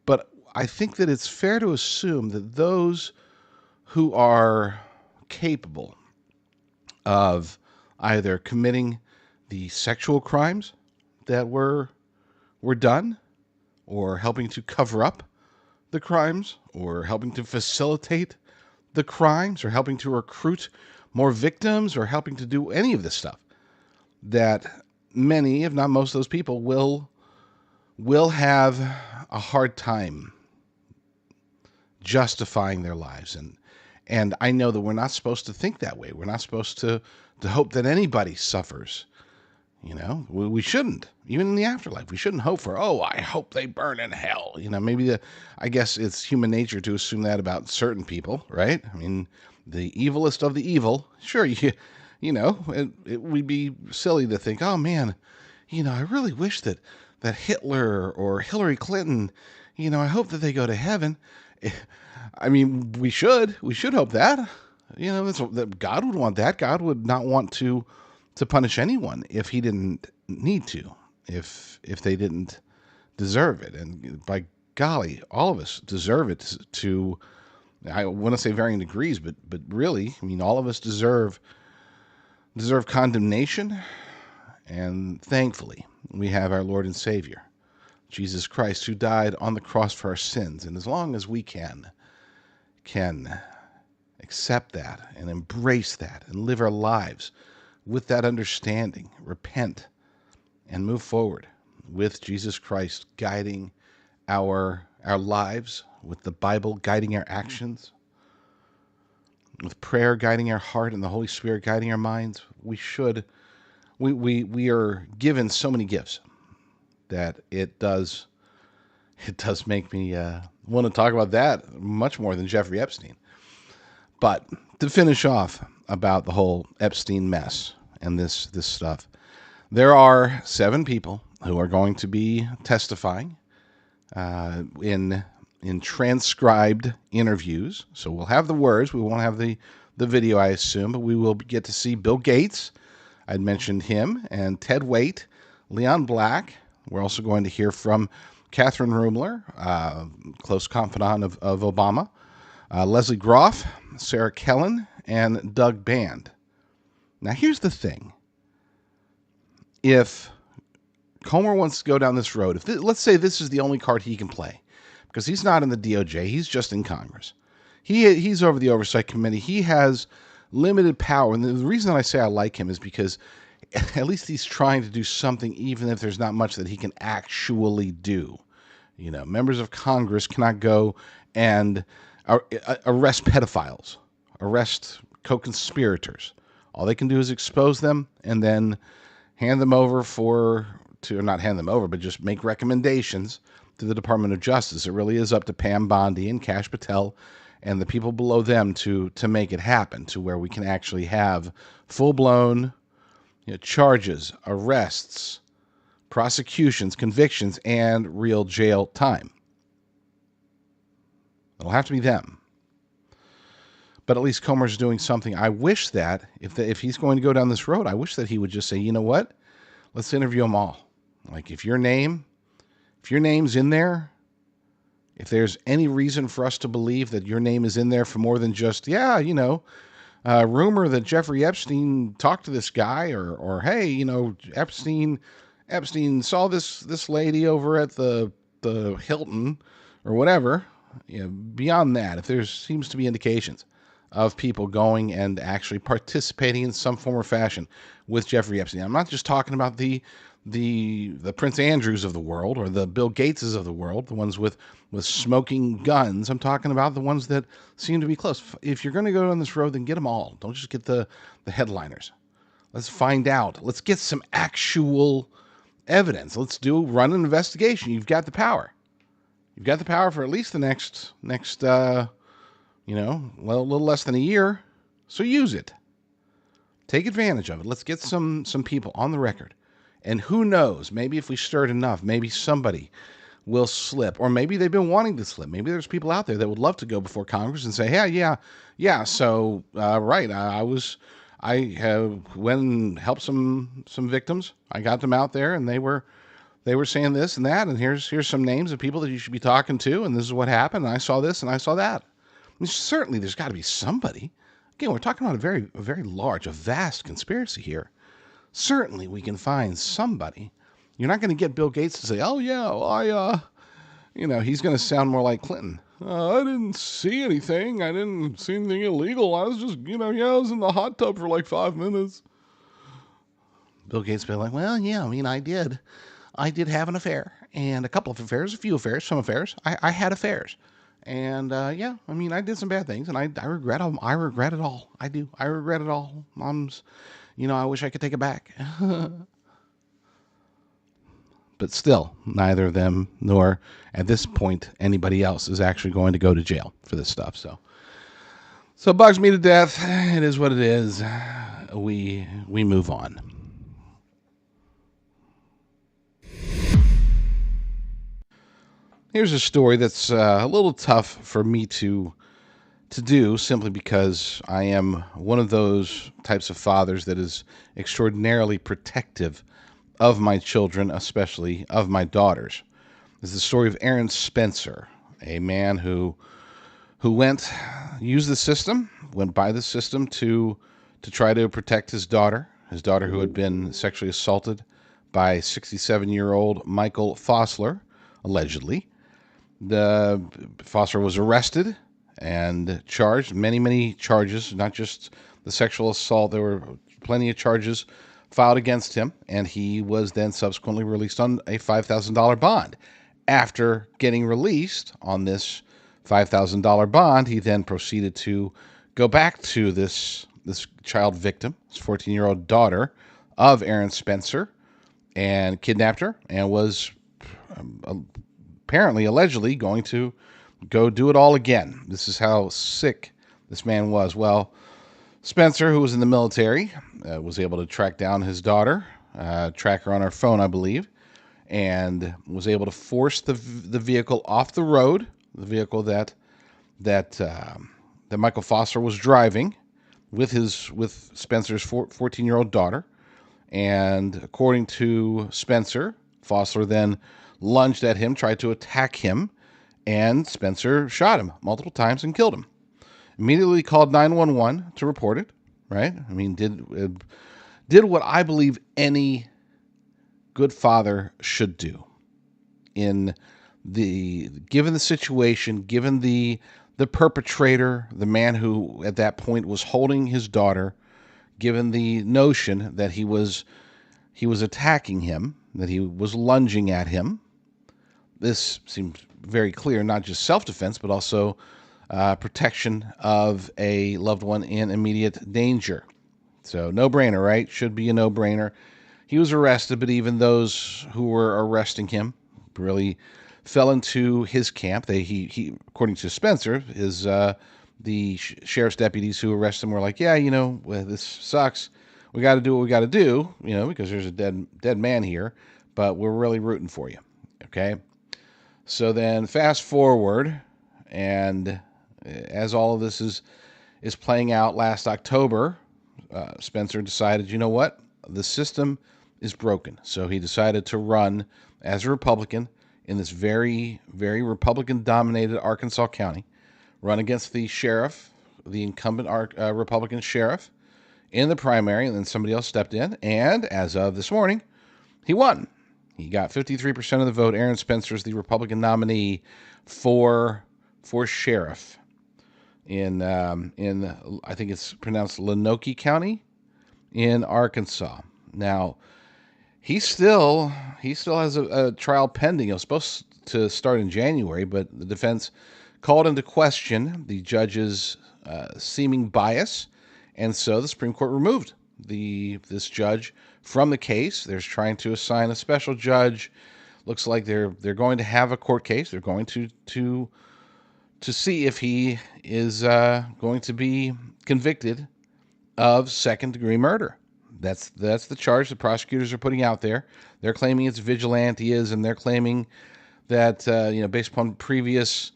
S1: but I think that it's fair to assume that those who are capable of either committing the sexual crimes that were done, or helping to cover up the crimes, or helping to facilitate the crimes, or helping to recruit more victims, or helping to do any of this stuff, that many, if not most of those people, will have a hard time justifying their lives. And I know that we're not supposed to think that way. We're not supposed to hope that anybody suffers. We shouldn't. Even in the afterlife, we shouldn't hope for, oh, I hope they burn in hell. Maybe I guess it's human nature to assume that about certain people, right? I mean, the evilest of the evil, sure, we'd be silly to think, oh man, I really wish that Hitler or Hillary Clinton, I hope that they go to heaven. I mean, we should hope that. That God would want that. God would not want to punish anyone if he didn't need to, if they didn't deserve it. And by golly, all of us deserve it to I want to say varying degrees, but really, I mean, all of us deserve condemnation. And thankfully, we have our Lord and Savior, Jesus Christ, who died on the cross for our sins. And as long as we can accept that and embrace that and live our lives with that understanding, repent, and move forward with Jesus Christ guiding our lives, with the Bible guiding our actions, with prayer guiding our heart and the Holy Spirit guiding our minds, we are given so many gifts that it does make me want to talk about that much more than Jeffrey Epstein. But to finish off about the whole Epstein mess and this stuff, there are 7 people who are going to be testifying in transcribed interviews. So we'll have the words. We won't have the video, I assume, but we will get to see Bill Gates. I'd mentioned him, and Ted Waite, Leon Black. We're also going to hear from Catherine Rumler, close confidant of Obama, Leslie Groff, Sarah Kellen, and Doug Band. Now, here's the thing. If Comer wants to go down this road, let's say this is the only card he can play, because he's not in the DOJ, he's just in Congress. He's over the Oversight Committee. He has limited power, and the reason I say I like him is because at least he's trying to do something, even if there's not much that he can actually do. Members of Congress cannot go and arrest pedophiles, arrest co-conspirators. All they can do is expose them and then hand them over not hand them over, but just make recommendations to the Department of Justice. It really is up to Pam Bondi and Kash Patel and the people below them to make it happen, to where we can actually have full-blown charges, arrests, prosecutions, convictions, and real jail time. It'll have to be them. But at least Comer's doing something. I wish that, if he's going to go down this road, I wish that he would just say, you know what? Let's interview them all. Like, if your name's in there, if there's any reason for us to believe that your name is in there for more than just, rumor that Jeffrey Epstein talked to this guy, or hey, Epstein saw this lady over at the Hilton or whatever. Beyond that, if there seems to be indications of people going and actually participating in some form or fashion with Jeffrey Epstein, I'm not just talking about the Prince Andrews of the world or the Bill Gateses of the world, the ones with smoking guns. I'm talking about the ones that seem to be close. If you're going to go down this road, then get them all. Don't just get the headliners. Let's find out. Let's get some actual evidence. Let's run an investigation. You've got the power. You've got the power for at least the next a little less than a year. So use it. Take advantage of it. Let's get some people on the record. And who knows, maybe if we stir it enough, maybe somebody will slip, or maybe they've been wanting to slip. Maybe there's people out there that would love to go before Congress and say, hey, yeah. So, right. I have went and helped some victims. I got them out there, and they were saying this and that, and here's some names of people that you should be talking to, and this is what happened, and I saw this and I saw that. I mean, certainly there's got to be somebody. Again, we're talking about a very large, a vast conspiracy here. Certainly we can find somebody. You're not going to get Bill Gates to say, oh yeah, well, he's going to sound more like Clinton. I didn't see anything. I didn't see anything illegal. I was just, I was in the hot tub for like 5 minutes. Bill Gates be like, well, yeah, I did have an affair, and a couple of affairs, a few affairs, some affairs. I had affairs. And yeah, I mean, I did some bad things, and I regret them. I regret it all. I do. I regret it all. I wish I could take it back. But still, neither of them nor at this point anybody else is actually going to go to jail for this stuff. So it bugs me to death. It is what it is. We move on. Here's a story that's a little tough for me to do, simply because I am one of those types of fathers that is extraordinarily protective of my children, especially of my daughters. This is the story of Aaron Spencer, a man who used the system, went by the system to try to protect his daughter who had been sexually assaulted by 67-year-old Michael Fossler, allegedly. The Fossler was arrested and charged, many charges, not just the sexual assault. There were plenty of charges filed against him, and he was then subsequently released on a $5,000 bond. After getting released on this $5,000 bond, he then proceeded to go back to this child victim, his 14-year-old daughter of Aaron Spencer, and kidnapped her, and was apparently, allegedly, going to go do it all again. This is how sick this man was. Well, Spencer, who was in the military, was able to track down his daughter, track her on her phone, I believe, and was able to force the vehicle off the road, the vehicle that Michael Fossler was driving with Spencer's 14-year-old daughter. And according to Spencer, Fossler then lunged at him, tried to attack him, and Spencer shot him multiple times and killed him. Immediately called 911 to report it, right? I mean, did what I believe any good father should do given the situation, given the perpetrator, the man who at that point was holding his daughter, given the notion that he was attacking him, that he was lunging at him. This seems very clear, not just self-defense, but also protection of a loved one in immediate danger. So no-brainer, right? Should be a no-brainer. He was arrested, but even those who were arresting him really fell into his camp. He according to Spencer, the sheriff's deputies who arrested him were like, yeah, this sucks. We got to do what we got to do, because there's a dead man here, but we're really rooting for you. Okay. So then fast forward, and as all of this is playing out last October, Spencer decided, you know what? The system is broken. So he decided to run as a Republican in this very, very Republican-dominated Arkansas County, run against the sheriff, the incumbent Republican sheriff, in the primary, and then somebody else stepped in, and as of this morning, he won. He got 53% of the vote. Aaron Spencer is the Republican nominee for sheriff in I think it's pronounced Lenoke County in Arkansas. Now, he still has a trial pending. It was supposed to start in January, but the defense called into question the judge's seeming bias, and so the Supreme Court removed this judge from the case. They're trying to assign a special judge. Looks like they're going to have a court case. They're going to see if he is going to be convicted of second-degree murder. That's the charge the prosecutors are putting out there. They're claiming it's vigilantism, and they're claiming that based upon previous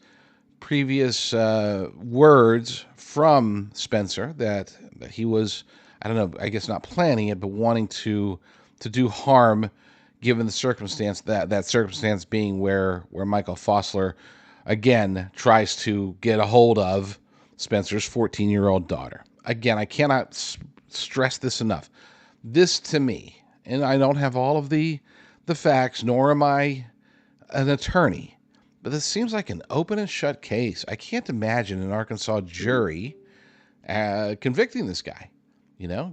S1: words from Spencer that he was, I don't know, I guess not planning it, but wanting to do harm, given the circumstance, that circumstance being where Michael Fossler again tries to get a hold of Spencer's 14-year-old daughter. Again, I cannot stress this enough. This to me, and I don't have all of the facts, nor am I an attorney, but this seems like an open and shut case. I can't imagine an Arkansas jury convicting this guy.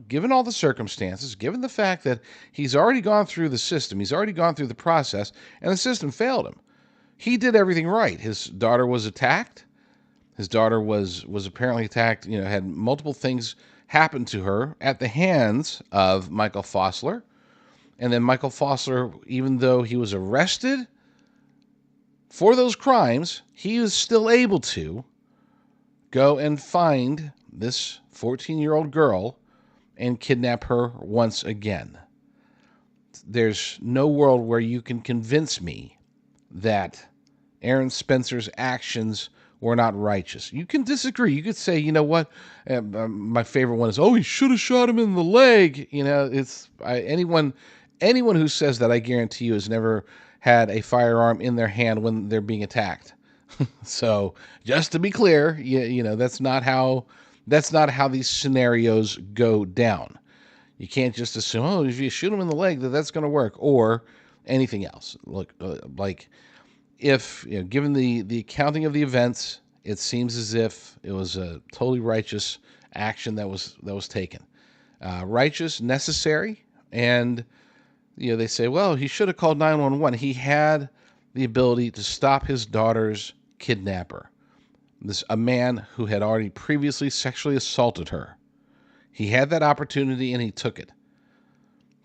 S1: Given all the circumstances, given the fact that he's already gone through the system, he's already gone through the process, and the system failed him. He did everything right. His daughter was attacked. His daughter was apparently attacked, had multiple things happen to her at the hands of Michael Fossler. And then Michael Fossler, even though he was arrested for those crimes, he was still able to go and find this 14-year-old girl and kidnap her once again. There's no world where you can convince me that Aaron Spencer's actions were not righteous. You can disagree. You could say, you know what? My favorite one is, oh, he should have shot him in the leg. Anyone who says that, I guarantee you, has never had a firearm in their hand when they're being attacked. So, just to be clear, that's not how these scenarios go down. You can't just assume, oh, if you shoot him in the leg, that's going to work, or anything else. Look, if given the accounting of the events, it seems as if it was a totally righteous action that was taken, righteous, necessary, and they say, well, he should have called 911. He had the ability to stop his daughter's kidnapper, a man who had already previously sexually assaulted her. He had that opportunity and he took it.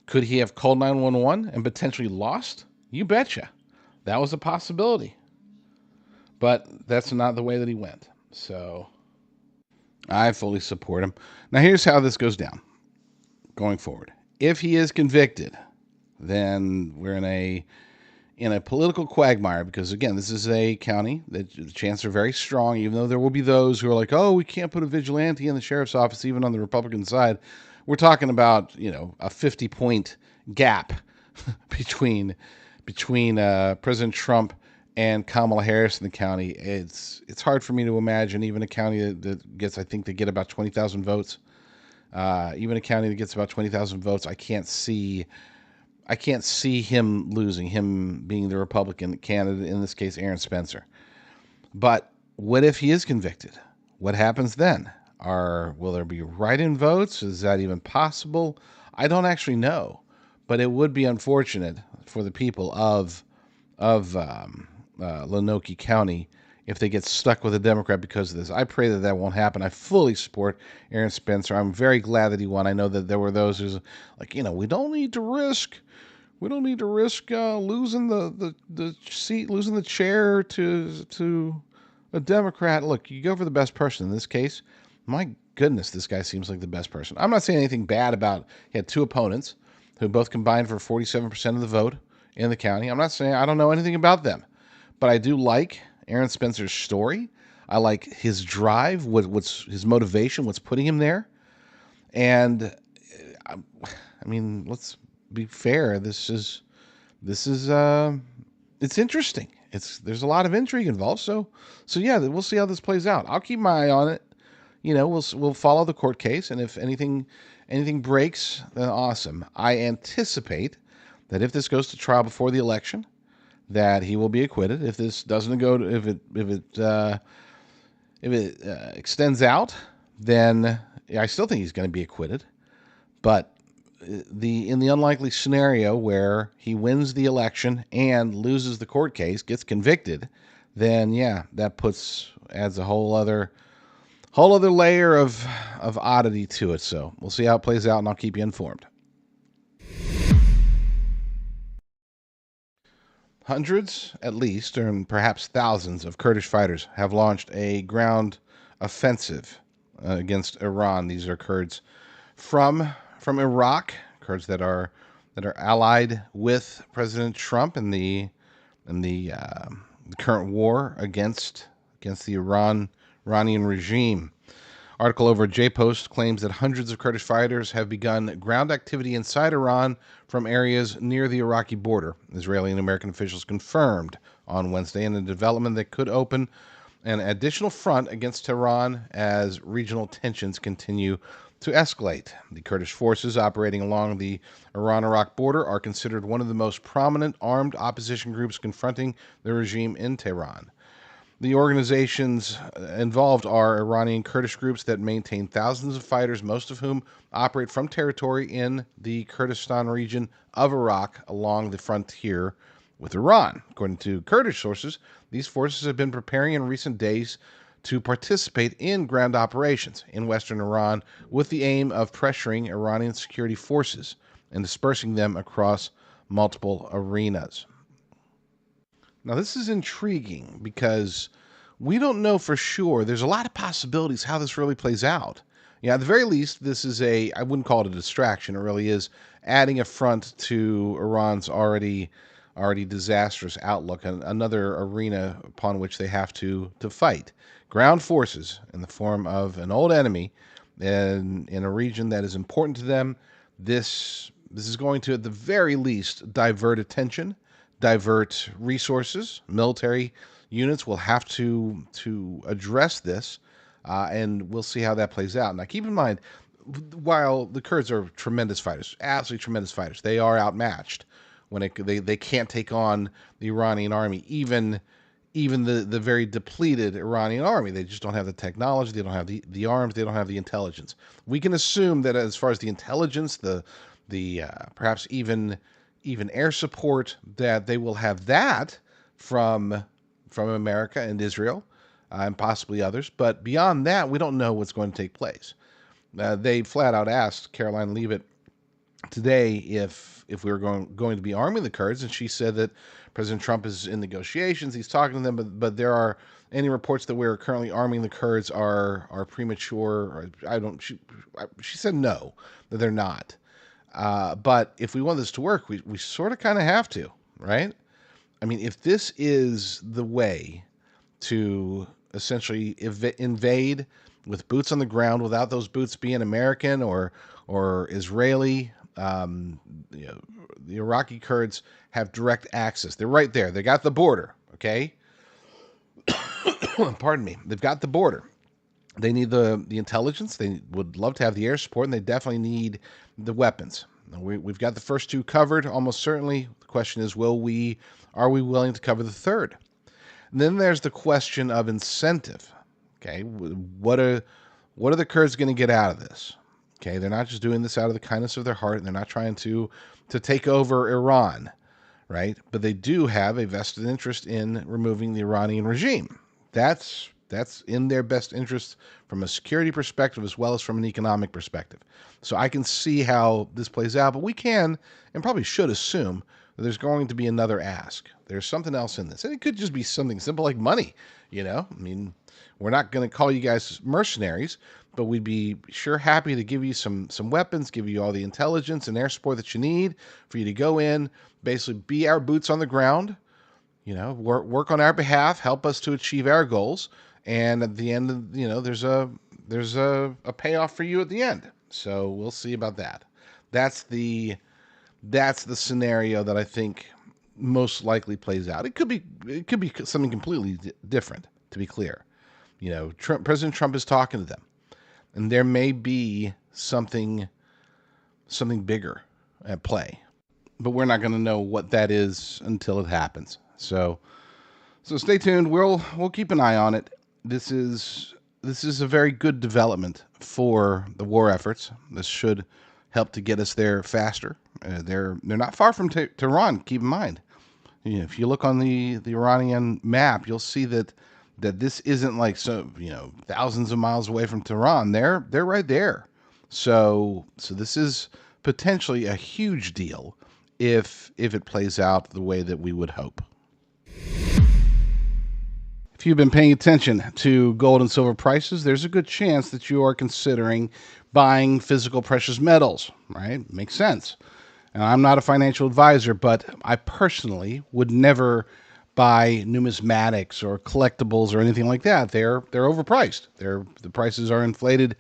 S1: Could he have called 911 and potentially lost? You betcha. That was a possibility. But that's not the way that he went. So I fully support him. Now here's how this goes down going forward. If he is convicted, then we're in a political quagmire, because again, this is a county that the chances are very strong, even though there will be those who are like, oh, we can't put a vigilante in the sheriff's office, even on the Republican side. We're talking about, a 50-point gap between President Trump and Kamala Harris in the county. It's hard for me to imagine even a county that gets, I think they get about 20,000 votes. Even a county that gets about 20,000 votes, I can't see him losing, him being the Republican candidate, in this case, Aaron Spencer. But what if he is convicted? What happens then? Will there be write-in votes? Is that even possible? I don't actually know, but it would be unfortunate for the people of Lonoke County if they get stuck with a Democrat because of this. I pray that won't happen. I fully support Aaron Spencer. I'm very glad that he won. I know that there were those who's like, we don't need to risk losing the seat, losing the chair to a Democrat. Look, you go for the best person. In this case, my goodness, this guy seems like the best person. I'm not saying anything bad about. He had two opponents who both combined for 47% of the vote in the county. I'm not saying I don't know anything about them, but I do like Aaron Spencer's story. I like his drive, what's his motivation, what's putting him there. And I mean, let's be fair. This is it's interesting. There's a lot of intrigue involved. So yeah, we'll see how this plays out. I'll keep my eye on it. We'll follow the court case, and if anything breaks, then awesome. I anticipate that if this goes to trial before the election, that he will be acquitted. If this doesn't go to, if it extends out, then I still think he's going to be acquitted. But in the unlikely scenario where he wins the election and loses the court case, gets convicted, then yeah, that adds a whole other layer of oddity to it. So we'll see how it plays out, and I'll keep you informed. Hundreds, at least, or perhaps thousands of Kurdish fighters have launched a ground offensive against Iran. These are Kurds from Iraq, Kurds that are allied with President Trump in the current war against the Iranian regime. Article over at J-Post claims that hundreds of Kurdish fighters have begun ground activity inside Iran from areas near the Iraqi border. Israeli and American officials confirmed on Wednesday in a development that could open an additional front against Tehran as regional tensions continue to escalate. The Kurdish forces operating along the Iran-Iraq border are considered one of the most prominent armed opposition groups confronting the regime in Tehran. The organizations involved are Iranian Kurdish groups that maintain thousands of fighters, most of whom operate from territory in the Kurdistan region of Iraq along the frontier with Iran. According to Kurdish sources, these forces have been preparing in recent days to participate in ground operations in western Iran with the aim of pressuring Iranian security forces and dispersing them across multiple arenas. Now, this is intriguing because we don't know for sure. There's a lot of possibilities how this really plays out. Yeah, at the very least, this is I wouldn't call it a distraction. It really is adding a front to Iran's already disastrous outlook, and another arena upon which they have to fight. Ground forces in the form of an old enemy in a region that is important to them. This is going to, at the very least, divert attention, divert resources. Military units will have to address this, and we'll see how that plays out. Now, keep in mind, while the Kurds are tremendous fighters, absolutely tremendous fighters, they are outmatched when they can't take on the Iranian army, even the very depleted Iranian army. They just don't have the technology, they don't have the arms, they don't have the intelligence. We can assume that as far as the intelligence, the perhaps even air support, that they will have that from America and Israel, and possibly others. But beyond that, we don't know what's going to take place. They flat out asked Caroline Leavitt today if we were going to be arming the Kurds, and she said that President Trump is in negotiations. He's talking to them, but there are any reports that we're currently arming the Kurds are premature. Or she said no, that they're not. But if we want this to work, we sort of kind of have to, right? I mean, if this is the way to essentially invade with boots on the ground, without those boots being American or Israeli, the Iraqi Kurds have direct access. They're right there. They got the border, okay? Pardon me. They've got the border. They need the intelligence. They would love to have the air support, and they definitely need the weapons. We've got the first two covered, almost certainly. The question is, are we willing to cover the third? And then there's the question of incentive. Okay, what are the Kurds going to get out of this? Okay, they're not just doing this out of the kindness of their heart, and they're not trying to take over Iran, right? But they do have a vested interest in removing the Iranian regime. That's in their best interest from a security perspective as well as from an economic perspective. So I can see how this plays out, but we can and probably should assume that there's going to be another ask. There's something else in this. And it could just be something simple like money, I mean, we're not going to call you guys mercenaries, but we'd be sure happy to give you some weapons, give you all the intelligence and air support that you need for you to go in, basically be our boots on the ground, work on our behalf, help us to achieve our goals. And at the end, there's a payoff for you at the end. So we'll see about that. That's the scenario that I think most likely plays out. It could be something completely different, to be clear. President Trump is talking to them, and there may be something bigger at play, but we're not going to know what that is until it happens. So stay tuned. We'll keep an eye on it. This is a very good development for the war efforts. This should help to get us there faster. They're not far from Tehran. Keep in mind, if you look on the Iranian map, you'll see that this isn't like thousands of miles away from Tehran. They're right there. So this is potentially a huge deal if it plays out the way that we would hope. If you've been paying attention to gold and silver prices, there's a good chance that you are considering buying physical precious metals, right? Makes sense. And I'm not a financial advisor, but I personally would never buy numismatics or collectibles or anything like that. They're overpriced. The prices are inflated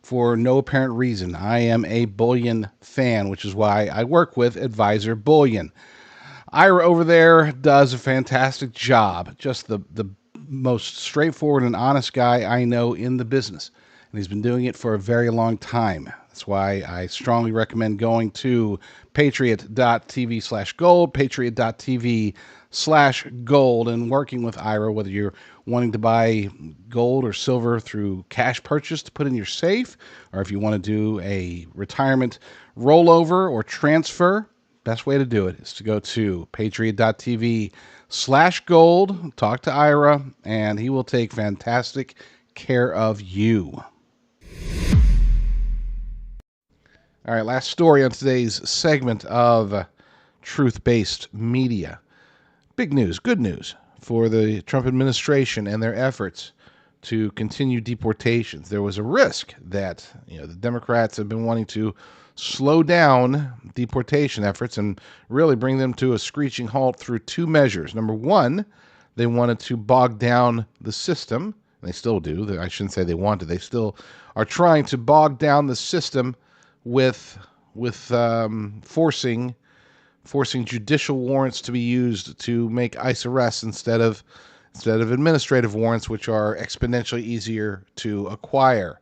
S1: for no apparent reason. I am a bullion fan, which is why I work with Advisor Bullion. Ira over there does a fantastic job. Just the most straightforward and honest guy I know in the business. And he's been doing it for a very long time. That's why I strongly recommend going to patriot.tv/gold, patriot.tv/gold, and working with Ira, whether you're wanting to buy gold or silver through cash purchase to put in your safe, or if you want to do a retirement rollover or transfer, best way to do it is to go to patriot.tv/gold, talk to Ira, and he will take fantastic care of you. All right, last story on today's segment of truth-based media. Big news, good news for the Trump administration and their efforts to continue deportations. There was a risk that the Democrats have been wanting to slow down deportation efforts and really bring them to a screeching halt through two measures. Number one, they wanted to bog down the system. They still do. I shouldn't say they wanted. They still are trying to bog down the system with forcing judicial warrants to be used to make ICE arrests instead of administrative warrants, which are exponentially easier to acquire.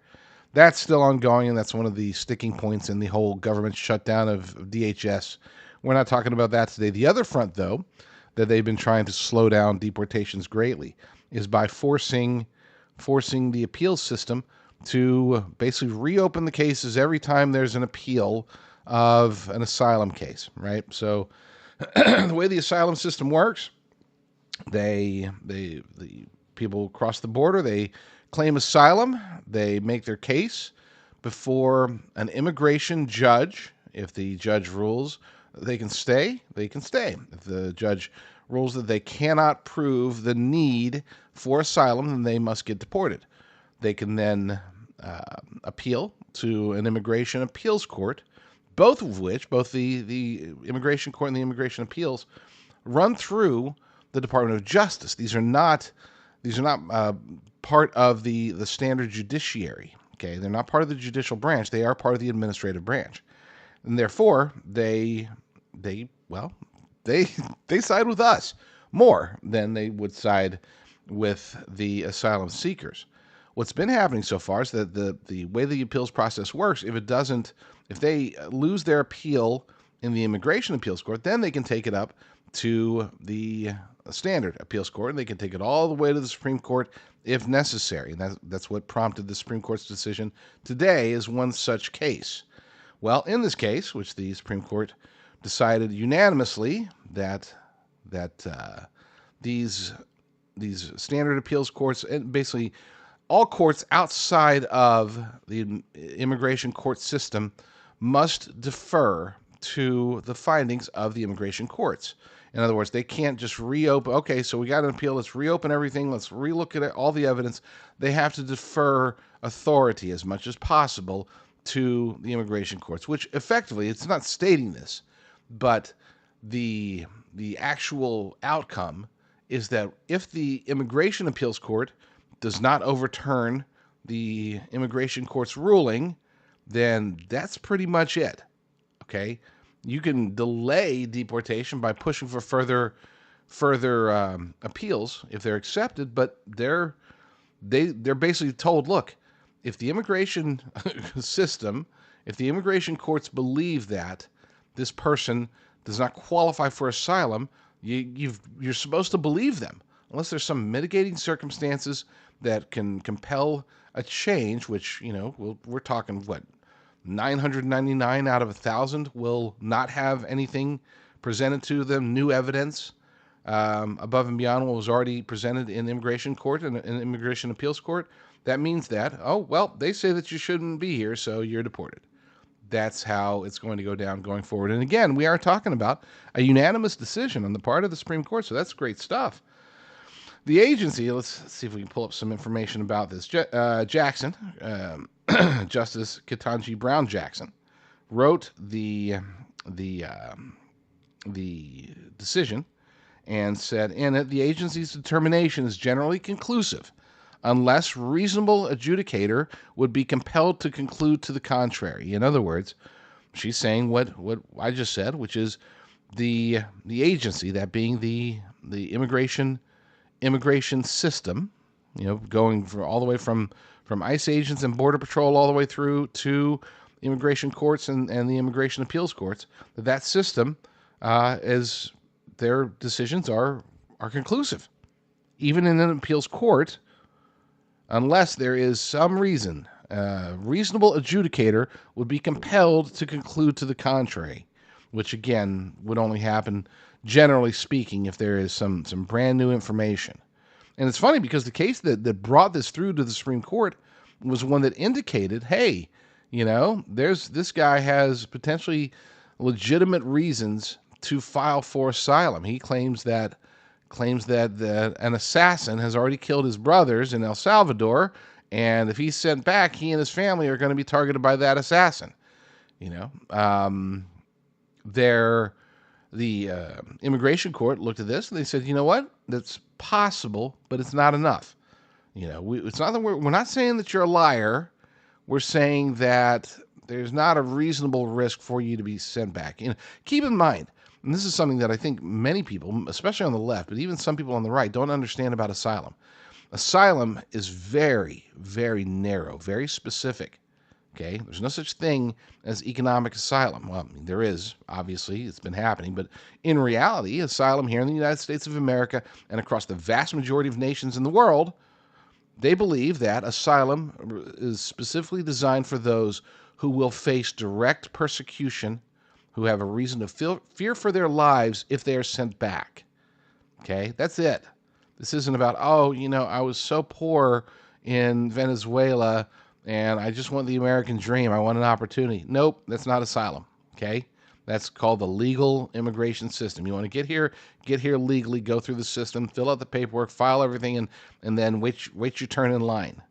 S1: That's still ongoing, and that's one of the sticking points in the whole government shutdown of DHS. We're not talking about that today. The other front, though, that they've been trying to slow down deportations greatly is by forcing the appeals system to basically reopen the cases every time there's an appeal of an asylum case, right? So the way the asylum system works, the people cross the border, they claim asylum, they make their case before an immigration judge. If the judge rules they can stay, they can stay. If the judge rules that they cannot prove the need for asylum, then they must get deported. They can then appeal to an immigration appeals court, both of which, both the immigration court and the immigration appeals, run through the Department of Justice. These are not part of the standard judiciary. Okay, they're not part of the judicial branch. They are part of the administrative branch, and therefore they side with us more than they would side with the asylum seekers. What's been happening so far is that the way the appeals process works, if they lose their appeal in the immigration appeals court, then they can take it up to the standard appeals court, and they can take it all the way to the Supreme Court if necessary. And that's what prompted the Supreme Court's decision today is one such case. Well, in this case, which the Supreme Court decided unanimously that these standard appeals courts, and basically all courts outside of the immigration court system, must defer to the findings of the immigration courts. In other words, they can't just reopen. Okay, so we got an appeal. Let's reopen everything. Let's relook at all the evidence. They have to defer authority as much as possible to the immigration courts, which effectively, it's not stating this, but the actual outcome is that if the immigration appeals court does not overturn the immigration court's ruling, then that's pretty much it. Okay, you can delay deportation by pushing for further appeals if they're accepted, but they're basically told, look, if the immigration system, if the immigration courts believe that this person does not qualify for asylum, you're supposed to believe them, unless there's some mitigating circumstances that can compel a change, which, we're talking, 999 out of 1,000 will not have anything presented to them, new evidence, above and beyond what was already presented in immigration court and in immigration appeals court. That means that, they say that you shouldn't be here, so you're deported. That's how it's going to go down going forward. And again, we are talking about a unanimous decision on the part of the Supreme Court, so that's great stuff. The agency, let's see if we can pull up some information about this. Jackson, Justice Ketanji Brown Jackson, wrote the decision and said in it, the agency's determination is generally conclusive unless reasonable adjudicator would be compelled to conclude to the contrary. In other words, she's saying what I just said, which is the agency, that being the immigration system, going all the way from ICE agents and Border Patrol all the way through to immigration courts and the immigration appeals courts, that system, as their decisions are conclusive. Even in an appeals court, unless there is some reason, reasonable adjudicator would be compelled to conclude to the contrary. which again would only happen, generally speaking, if there is some brand new information. And it's funny because the case that brought this through to the Supreme Court was one that indicated, hey, this guy has potentially legitimate reasons to file for asylum. He claims that an assassin has already killed his brothers in El Salvador, and if he's sent back, he and his family are going to be targeted by that assassin. The immigration court looked at this and they said, you know what? That's possible, but it's not enough. It's not that we're not saying that you're a liar. We're saying that there's not a reasonable risk for you to be sent back. Keep in mind, and this is something that I think many people, especially on the left, but even some people on the right, don't understand about asylum. Asylum is very, very narrow, very specific. Okay, there's no such thing as economic asylum. Well, I mean, there is, obviously, it's been happening, but in reality, asylum here in the United States of America and across the vast majority of nations in the world, they believe that asylum is specifically designed for those who will face direct persecution, who have a reason to fear for their lives if they are sent back. Okay, that's it. This isn't about, I was so poor in Venezuela and I just want the American dream. I want an opportunity. Nope, that's not asylum, okay? That's called the legal immigration system. You want to get here legally, go through the system, fill out the paperwork, file everything, and then wait your turn in line.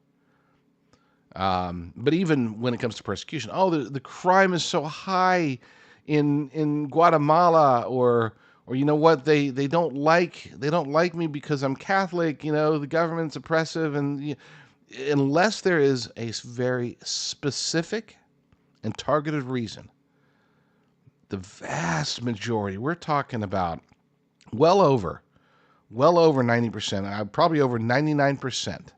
S1: But even when it comes to persecution, the crime is so high in Guatemala, or you know what, they don't like me because I'm Catholic. The government's oppressive, and unless there is a very specific and targeted reason, the vast majority, we're talking about well over 90%, probably over 99%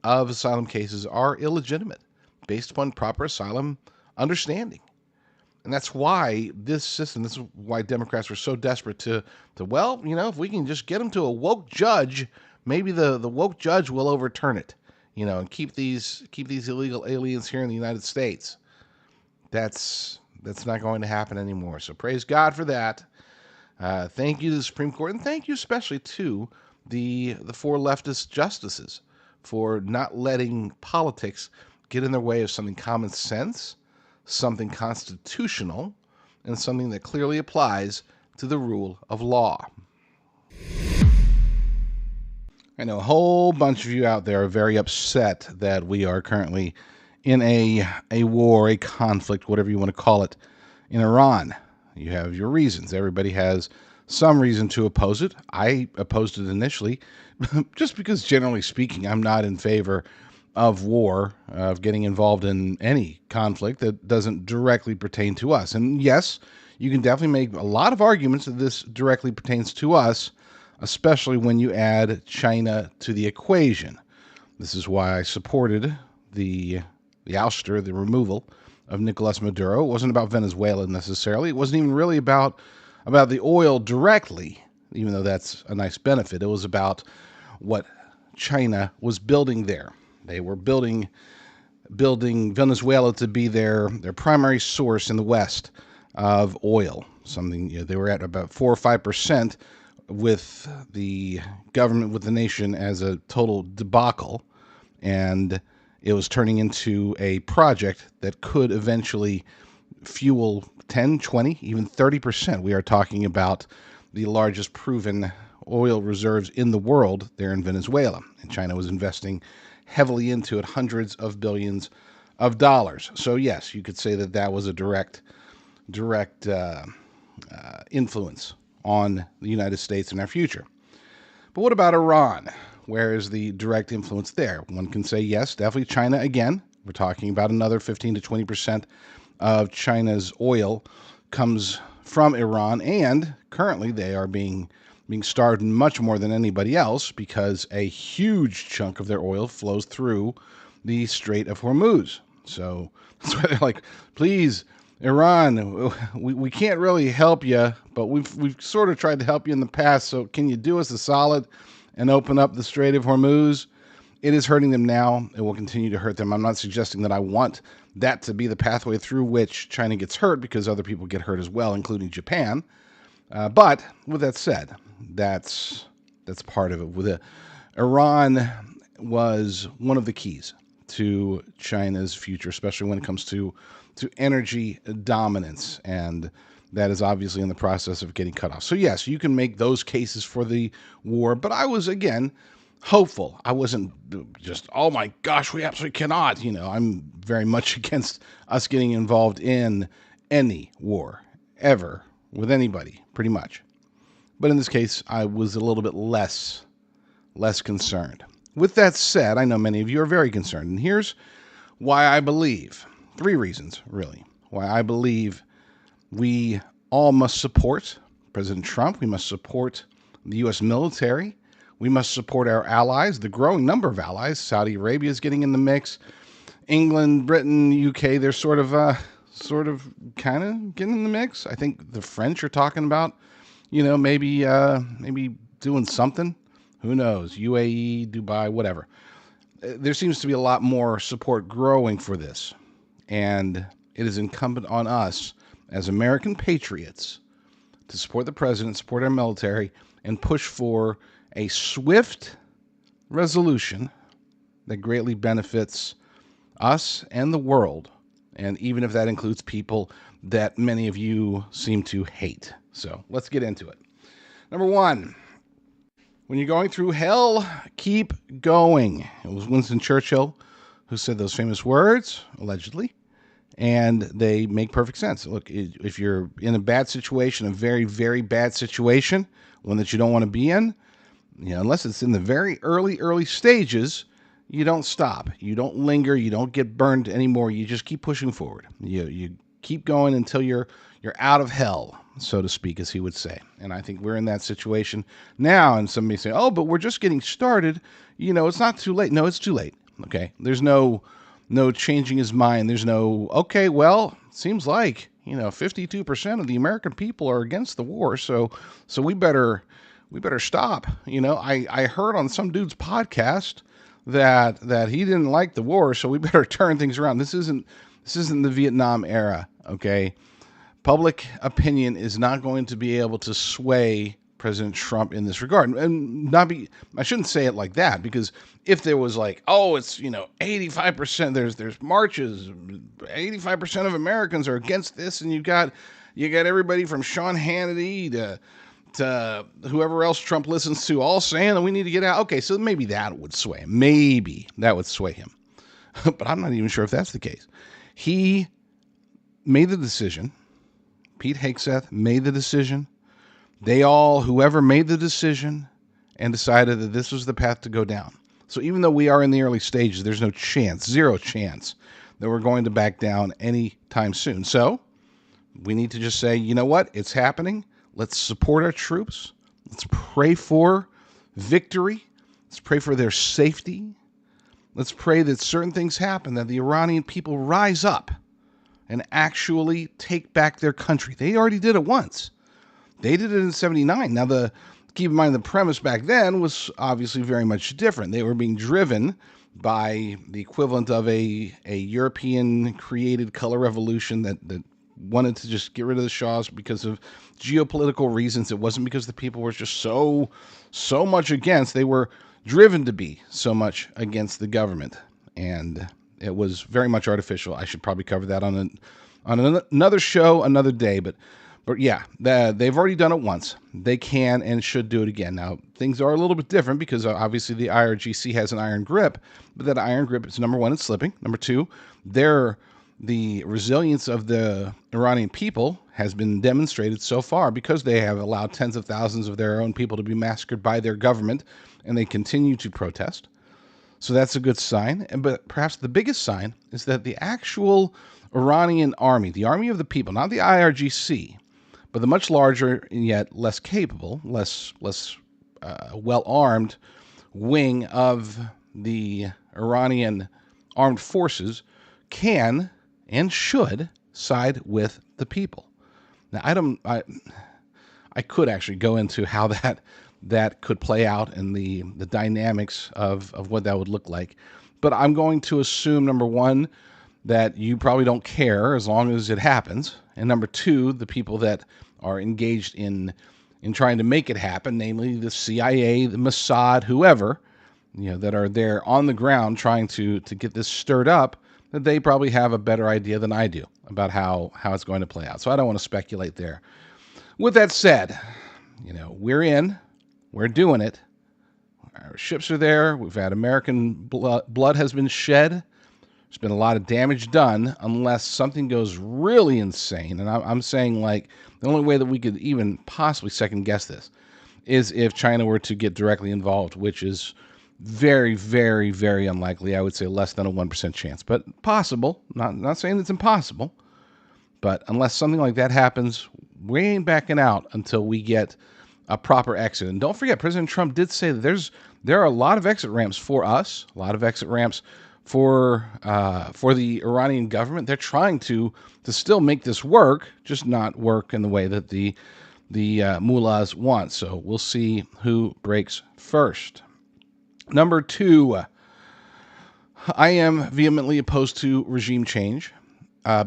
S1: of asylum cases are illegitimate based upon proper asylum understanding. And that's why this is why Democrats were so desperate to if we can just get them to a woke judge, maybe the woke judge will overturn it. And keep these illegal aliens here in the United States. That's not going to happen anymore. So praise God for that. Thank you to the Supreme Court, and thank you especially to the four leftist justices for not letting politics get in their way of something common sense, something constitutional, and something that clearly applies to the rule of law. I know a whole bunch of you out there are very upset that we are currently in a war, a conflict, whatever you want to call it, in Iran. You have your reasons. Everybody has some reason to oppose it. I opposed it initially, just because generally speaking, I'm not in favor of war, of getting involved in any conflict that doesn't directly pertain to us. And yes, you can definitely make a lot of arguments that this directly pertains to us, especially when you add China to the equation. This is why I supported the ouster, the removal of Nicolas Maduro. It wasn't about Venezuela necessarily. It wasn't even really about the oil directly, even though that's a nice benefit. It was about what China was building there. They were building Venezuela to be their primary source in the West of oil. Something, they were at about 4 or 5%, with the government, with the nation as a total debacle, and it was turning into a project that could eventually fuel 10, 20, even 30%. We are talking about the largest proven oil reserves in the world there in Venezuela, and China was investing heavily into it, hundreds of billions of dollars. So yes, you could say that was a direct influence on the United States and our future. But what about Iran? Where is the direct influence there? One can say yes, definitely China again. We're talking about another 15 to 20% of China's oil comes from Iran, and currently they are being starved much more than anybody else because a huge chunk of their oil flows through the Strait of Hormuz. So that's why they're like, please, Iran, we can't really help you, but we've sort of tried to help you in the past, so can you do us a solid and open up the Strait of Hormuz? It is hurting them now. It will continue to hurt them. I'm not suggesting that I want that to be the pathway through which China gets hurt, because other people get hurt as well, including Japan. But with that said, that's part of it. With Iran was one of the keys to China's future, especially when it comes to energy dominance, and that is obviously in the process of getting cut off. So yes, you can make those cases for the war, but I was, again, hopeful. I wasn't just, oh my gosh, we absolutely cannot. I'm very much against us getting involved in any war ever with anybody, pretty much. But in this case, I was a little bit less concerned. With that said, I know many of you are very concerned, and here's why I believe. 3 reasons, really, why I believe we all must support President Trump. We must support the U.S. military. We must support our allies, the growing number of allies. Saudi Arabia is getting in the mix. England, Britain, UK, they're sort of kind of getting in the mix. I think the French are talking about, maybe doing something. Who knows? UAE, Dubai, whatever. There seems to be a lot more support growing for this. And it is incumbent on us as American patriots to support the president, support our military, and push for a swift resolution that greatly benefits us and the world, and even if that includes people that many of you seem to hate. So let's get into it. Number 1, when you're going through hell, keep going. It was Winston Churchill who said those famous words, allegedly, and they make perfect sense. Look, if you're in a bad situation, a very, very bad situation, one that you don't want to be in, unless it's in the very early stages, you don't stop. You don't linger. You don't get burned anymore. You just keep pushing forward. You keep going until you're out of hell, so to speak, as he would say. And I think we're in that situation now. And somebody say, oh, but we're just getting started. It's not too late. No, it's too late. Okay. There's no changing his mind. There's no, okay, well, seems like, 52% of the American people are against the war. So we better stop. I heard on some dude's podcast that he didn't like the war, so we better turn things around. This isn't the Vietnam era, okay? Public opinion is not going to be able to sway President Trump in this regard. And I shouldn't say it like that, because if there was like, oh, it's, 85%, there's marches, 85% of Americans are against this, and you got everybody from Sean Hannity to whoever else Trump listens to all saying that we need to get out. Okay, so maybe that would sway him. Maybe that would sway him. But I'm not even sure if that's the case. He made the decision. Pete Hegseth made the decision. Whoever made the decision and decided that this was the path to go down. So even though we are in the early stages, there's no chance, 0 chance, that we're going to back down anytime soon. So we need to just say, you know what? It's happening. Let's support our troops. Let's pray for victory. Let's pray for their safety. Let's pray that certain things happen, that the Iranian people rise up and actually take back their country. They already did it once. They did it in 1979. Now, keep in mind, the premise back then was obviously very much different. They were being driven by the equivalent of a European-created color revolution that wanted to just get rid of the Shahs because of geopolitical reasons. It wasn't because the people were just so much against. They were driven to be so much against the government, and it was very much artificial. I should probably cover that on another show, another day, but yeah, they've already done it once. They can and should do it again. Now, things are a little bit different because obviously the IRGC has an iron grip, but that iron grip is, number 1, it's slipping. Number 2, the resilience of the Iranian people has been demonstrated so far because they have allowed tens of thousands of their own people to be massacred by their government, and they continue to protest. So that's a good sign. But perhaps the biggest sign is that the actual Iranian army, the army of the people, not the IRGC, but the much larger and yet less capable, less well-armed wing of the Iranian armed forces can and should side with the people. Now, I could actually go into how that could play out and the dynamics of what that would look like. But I'm going to assume, number one, that you probably don't care as long as it happens. And number two, the people that are engaged in trying to make it happen, namely the CIA, the Mossad, whoever, that are there on the ground trying to get this stirred up, that they probably have a better idea than I do about how it's going to play out. So I don't want to speculate there. With that said, we're doing it. Our ships are there. We've had American blood has been shed. There's been a lot of damage done unless something goes really insane. And I'm saying, like, the only way that we could even possibly second guess this is if China were to get directly involved, which is very, very, very unlikely. I would say less than a 1% chance, but possible. Not saying it's impossible, but unless something like that happens, we ain't backing out until we get a proper exit. And don't forget, President Trump did say that there are a lot of exit ramps for us, a lot of exit ramps for the Iranian government. They're trying to still make this work, just not work in the way that the mullahs want. So we'll see who breaks first. Number two, I am vehemently opposed to regime change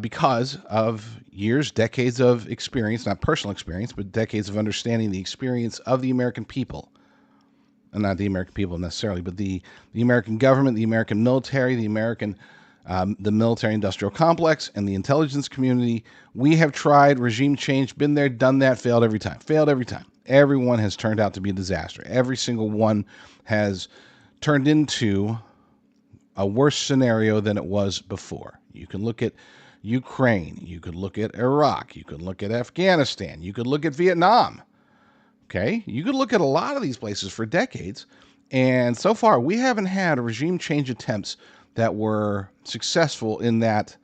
S1: because of years, decades of experience, not personal experience, but decades of understanding the experience of the American people. And not the American people necessarily, but the American government, the American military, the military-industrial complex, and the intelligence community. We have tried regime change, been there, done that, failed every time. Everyone has turned out to be a disaster. Every single one has turned into a worse scenario than it was before. You can look at Ukraine. You could look at Iraq. You could look at Afghanistan. You could look at Vietnam. Okay? You could look at a lot of these places for decades. And so far, we haven't had regime change attempts that were successful in that.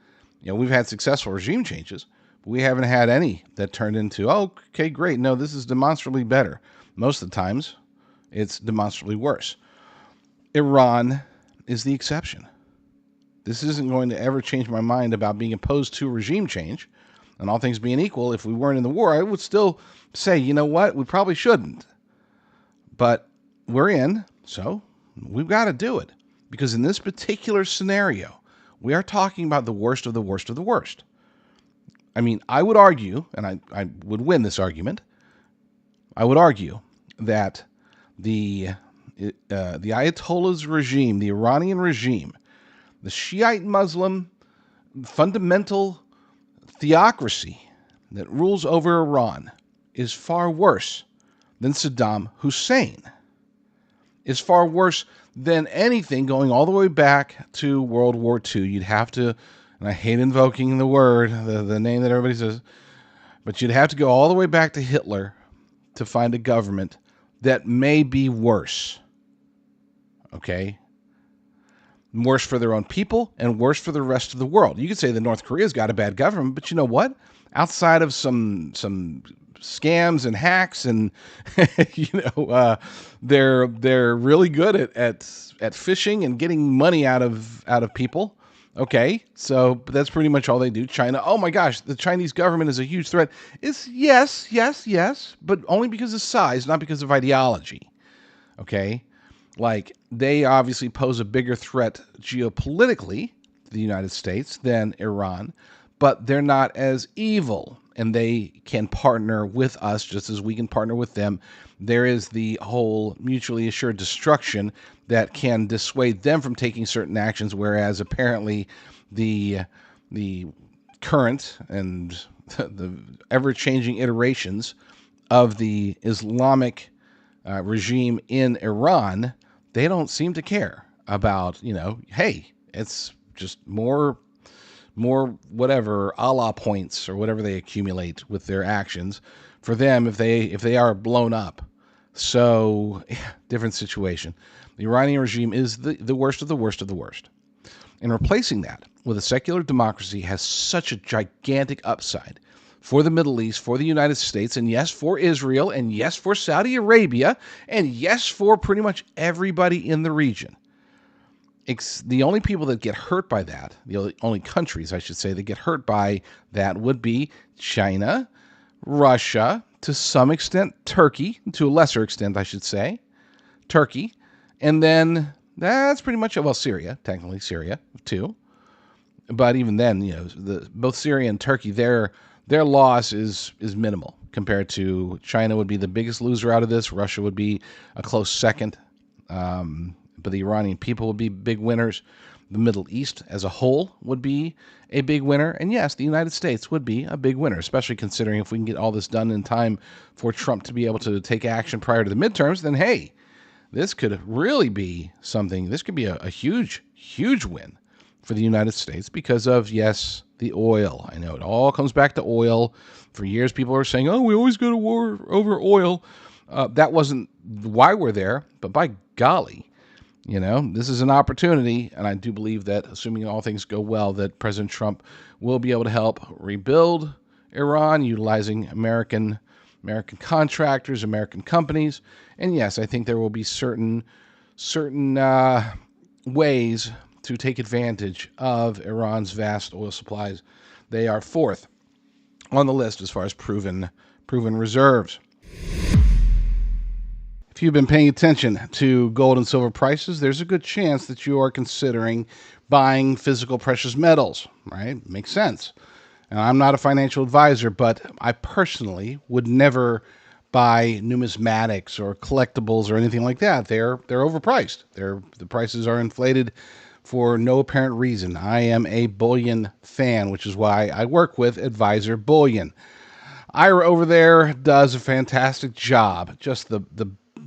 S1: We've had successful regime changes, but we haven't had any that turned into, oh, okay, great. No, this is demonstrably better. Most of the times, it's demonstrably worse. Iran is the exception. This isn't going to ever change my mind about being opposed to regime change. And all things being equal, if we weren't in the war, I would still say, you know what, we probably shouldn't. But we're in, so we've got to do it. Because in this particular scenario, we are talking about the worst of the worst of the worst. I mean, I would argue, and I would win this argument, I would argue that the Ayatollah's regime, the Iranian regime, the Shiite Muslim fundamental theocracy that rules over Iran is far worse than Saddam Hussein, is far worse than anything going all the way back to World War II. You'd have to, and I hate invoking the word, the name that everybody says, but you'd have to go all the way back to Hitler to find a government that may be worse. Okay? Worse for their own people and worse for the rest of the world. You could say that North Korea's got a bad government, but you know what? Outside of some scams and hacks and they're really good at fishing and getting money out of people. Okay, so but that's pretty much all they do. China, oh my gosh, the Chinese government is a huge threat. It's yes, but only because of size, not because of ideology. Okay? Like, they obviously pose a bigger threat geopolitically to the United States than Iran, but they're not as evil, and they can partner with us just as we can partner with them. There is the whole mutually assured destruction that can dissuade them from taking certain actions, whereas apparently the current and the ever-changing iterations of the Islamic regime in Iran, they don't seem to care about, hey, it's just more whatever Allah points or whatever they accumulate with their actions for them if they are blown up. So, different situation. The Iranian regime is the worst of the worst of the worst. And replacing that with a secular democracy has such a gigantic upside for the Middle East, for the United States, and yes, for Israel, and yes, for Saudi Arabia, and yes, for pretty much everybody in the region. The only people that get hurt by that, the only countries, I should say, that get hurt by that would be China, Russia, to some extent Turkey, to a lesser extent, I should say, Turkey, and then that's pretty much it. Well, Syria, technically Syria too, but even then, both Syria and Turkey, their loss is minimal compared to China. Would be the biggest loser out of this. Russia would be a close second, but the Iranian people would be big winners. The Middle East as a whole would be a big winner. And yes, the United States would be a big winner, especially considering if we can get all this done in time for Trump to be able to take action prior to the midterms, then hey, this could really be something. This could be a huge, huge win for the United States because of, yes, the oil. I know it all comes back to oil. For years, people are saying, oh, we always go to war over oil. That wasn't why we're there, but by golly, this is an opportunity, and I do believe that, assuming all things go well, that President Trump will be able to help rebuild Iran utilizing American contractors, American companies. And yes, I think there will be certain ways to take advantage of Iran's vast oil supplies. They are fourth on the list as far as proven reserves. If you've been paying attention to gold and silver prices, there's a good chance that you are considering buying physical precious metals, right? Makes sense. And I'm not a financial advisor, but I personally would never buy numismatics or collectibles or anything like that. They're overpriced. The prices are inflated for no apparent reason. I am a bullion fan, which is why I work with Advisor Bullion. Ira over there does a fantastic job. Just the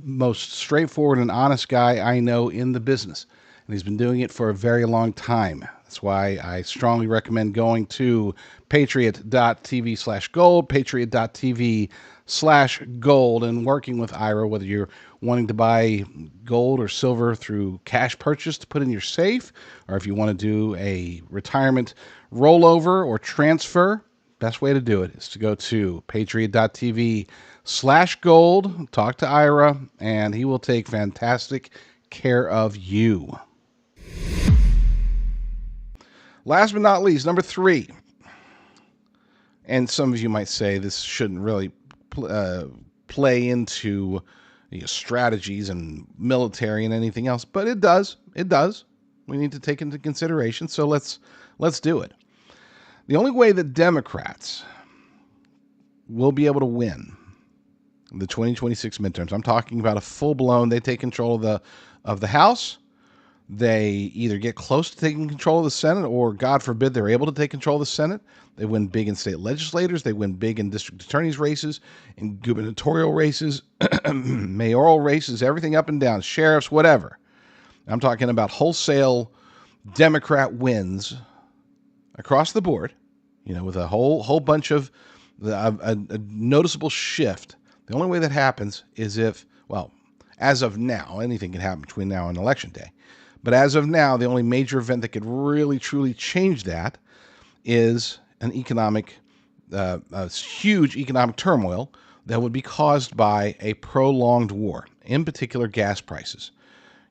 S1: most straightforward and honest guy I know in the business. And he's been doing it for a very long time. That's why I strongly recommend going to patriot.tv/gold, patriot.tv/gold, and working with Ira, whether you're wanting to buy gold or silver through cash purchase to put in your safe, or if you want to do a retirement rollover or transfer. Best way to do it is to go to patriot.tv/gold, talk to Ira, and he will take fantastic care of you. Last but not least, number 3. And some of you might say this shouldn't really play into strategies and military and anything else, but it does. It does. We need to take into consideration, so let's do it. The only way that Democrats will be able to win the 2026 midterms, I'm talking about a full-blown, they take control of the House, they either get close to taking control of the Senate, or God forbid they're able to take control of the Senate. They win big in state legislators, they win big in district attorneys races, in gubernatorial races, mayoral races, everything up and down, sheriffs, whatever. I'm talking about wholesale Democrat wins across the board, with a whole bunch of a noticeable shift. The only way that happens is if, well, as of now, anything can happen between now and Election Day, but as of now, the only major event that could really truly change that is an economic, a huge economic turmoil that would be caused by a prolonged war, in particular gas prices.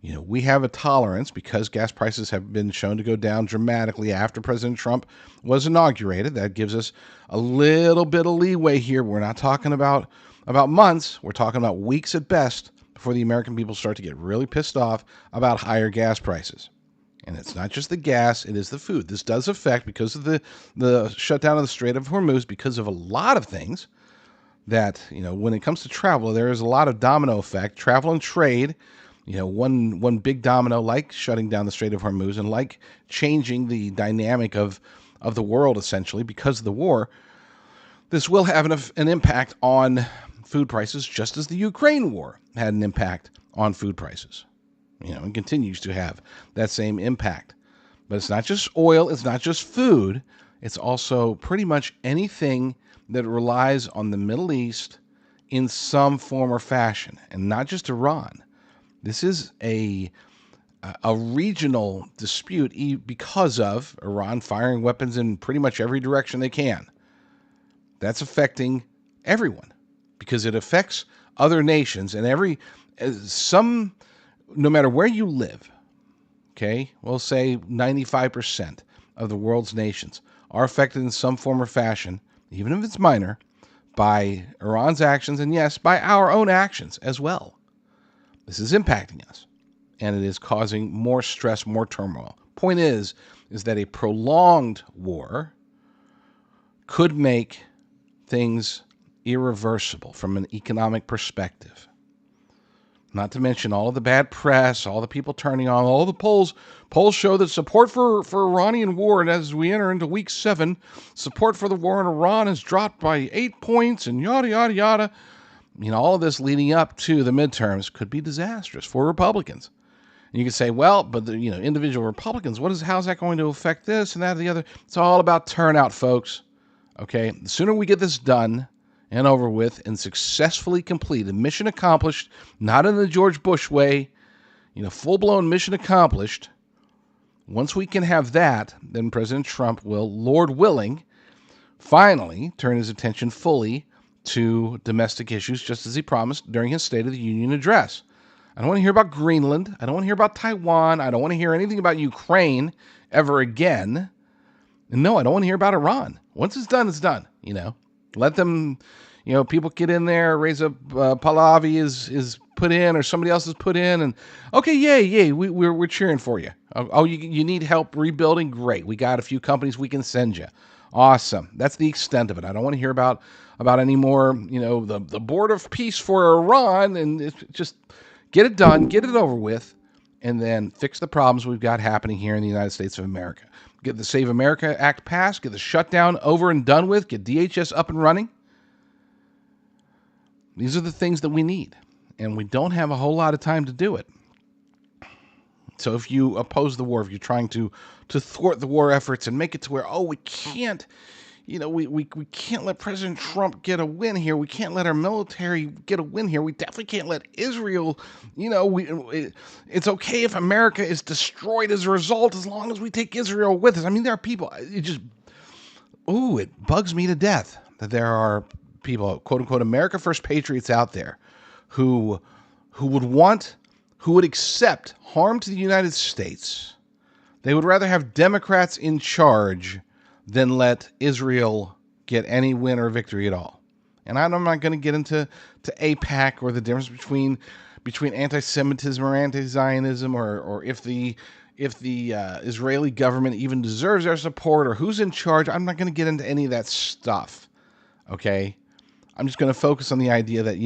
S1: We have a tolerance because gas prices have been shown to go down dramatically after President Trump was inaugurated. That gives us a little bit of leeway here. We're not talking about months. We're talking about weeks at best before the American people start to get really pissed off about higher gas prices. And it's not just the gas, it is the food. This does affect, because of the shutdown of the Strait of Hormuz, because of a lot of things that, when it comes to travel, there is a lot of domino effect. Travel and trade, one big domino, like shutting down the Strait of Hormuz and like changing the dynamic of the world, essentially, because of the war. This will have an impact on food prices, just as the Ukraine war had an impact on food prices, and continues to have that same impact. But it's not just oil, it's not just food, it's also pretty much anything that relies on the Middle East in some form or fashion, and not just Iran. This is a regional dispute because of Iran firing weapons in pretty much every direction they can. That's affecting everyone because it affects other nations, and no matter where you live, okay, we'll say 95% of the world's nations are affected in some form or fashion, even if it's minor, by Iran's actions, and yes, by our own actions as well. This is impacting us, and it is causing more stress, more turmoil. Point is that a prolonged war could make things irreversible from an economic perspective. Not to mention all of the bad press, all the people turning on, all the polls show that support for Iranian war, and as we enter into week 7, support for the war in Iran has dropped by 8 points, and yada, yada, yada. All of this leading up to the midterms could be disastrous for Republicans. And you can say, well, but the individual Republicans, how's that going to affect this and that and the other? It's all about turnout, folks. Okay, the sooner we get this done and over with and successfully completed, mission accomplished, not in the George Bush way, full-blown mission accomplished. Once we can have that, then President Trump will, Lord willing, finally turn his attention fully to domestic issues, just as he promised during his State of the Union address. I don't want to hear about Greenland. I don't want to hear about Taiwan. I don't want to hear anything about Ukraine ever again. And no, I don't want to hear about Iran. Once it's done, it's done. Let them, people get in there, raise up, Pahlavi is put in, or somebody else is put in, and okay, yay, we're cheering for you. Oh, you need help rebuilding? Great, we got a few companies we can send you. Awesome. That's the extent of it. I don't want to hear about any more, the Board of Peace for Iran, and it's just get it done, get it over with, and then fix the problems we've got happening here in the United States of America. Get the Save America Act passed, get the shutdown over and done with, get DHS up and running. These are the things that we need, and we don't have a whole lot of time to do it. So if you oppose the war, if you're trying to thwart the war efforts and make it to where, we can't, we can't let President Trump get a win here. We can't let our military get a win here. We definitely can't let Israel, it's okay if America is destroyed as a result, as long as we take Israel with us. I mean, there are people, it bugs me to death that there are people, quote unquote, America First patriots out there who would accept harm to the United States. They would rather have Democrats in charge than let Israel get any win or victory at all. And I'm not going to get into AIPAC or the difference between anti-Semitism or anti-Zionism, or if the Israeli government even deserves our support or who's in charge. I'm not going to get into any of that stuff. Okay? I'm just going to focus on the idea that,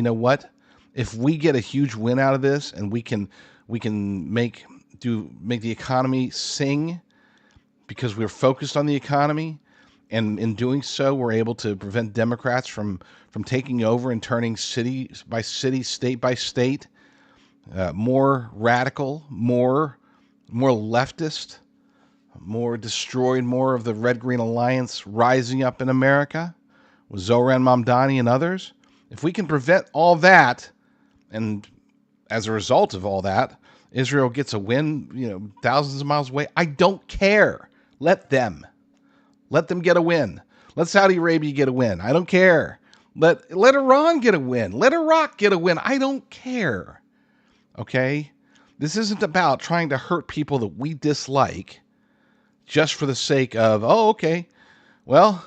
S1: if we get a huge win out of this and we can make the economy sing, because we're focused on the economy, and in doing so, we're able to prevent Democrats from taking over and turning city by city, state by state, more radical, more leftist, more destroyed, more of the Red-Green Alliance rising up in America with Zoran Mamdani and others. If we can prevent all that, and as a result of all that, Israel gets a win, thousands of miles away, I don't care. Let them get a win. Let Saudi Arabia get a win. I don't care. Let Iran get a win. Let Iraq get a win. I don't care. Okay? This isn't about trying to hurt people that we dislike just for the sake of, okay, well,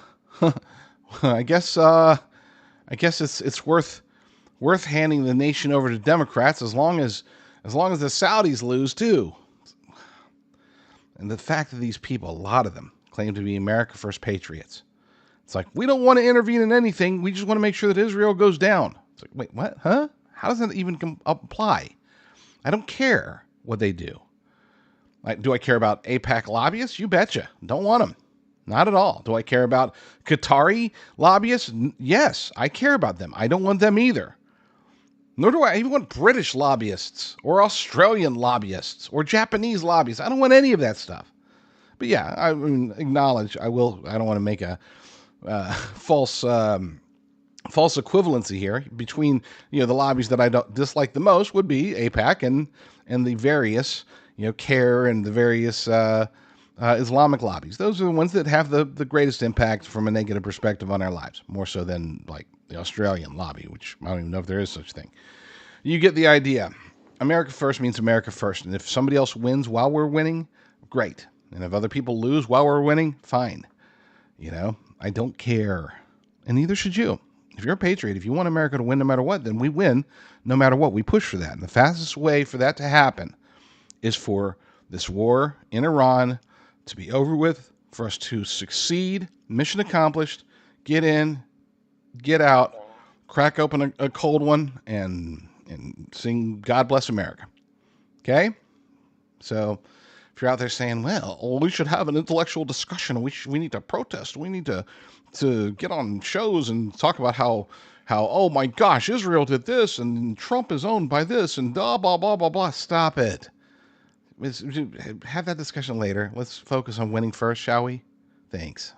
S1: I guess it's worth handing the nation over to Democrats as long as the Saudis lose too. And the fact that these people, a lot of them, claim to be America First patriots. It's like, we don't want to intervene in anything. We just want to make sure that Israel goes down. It's like, wait, what? Huh? How does that even apply? I don't care what they do. Do I care about AIPAC lobbyists? You betcha. Don't want them. Not at all. Do I care about Qatari lobbyists? Yes, I care about them. I don't want them either. Nor do I even want British lobbyists or Australian lobbyists or Japanese lobbyists. I don't want any of that stuff. But yeah, I acknowledge I don't want to make a false equivalency here between the lobbies that I don't dislike the most would be AIPAC and the various CARE and the various Islamic lobbies. Those are the ones that have the greatest impact from a negative perspective on our lives, more so than like the Australian lobby, which I don't even know if there is such a thing. You get the idea. America First means America First. And if somebody else wins while we're winning, great. And if other people lose while we're winning, fine. I don't care. And neither should you. If you're a patriot, if you want America to win no matter what, then we win no matter what. We push for that. And the fastest way for that to happen is for this war in Iran to be over with, for us to succeed, mission accomplished, get in, get out, crack open a cold one, and sing God Bless America. Okay? So if you're out there saying, well, we should have an intellectual discussion, we need to protest, we need to get on shows and talk about how oh my gosh, Israel did this and Trump is owned by this and blah blah blah blah blah. Stop it. Have that discussion later. Let's focus on winning first, shall we? Thanks.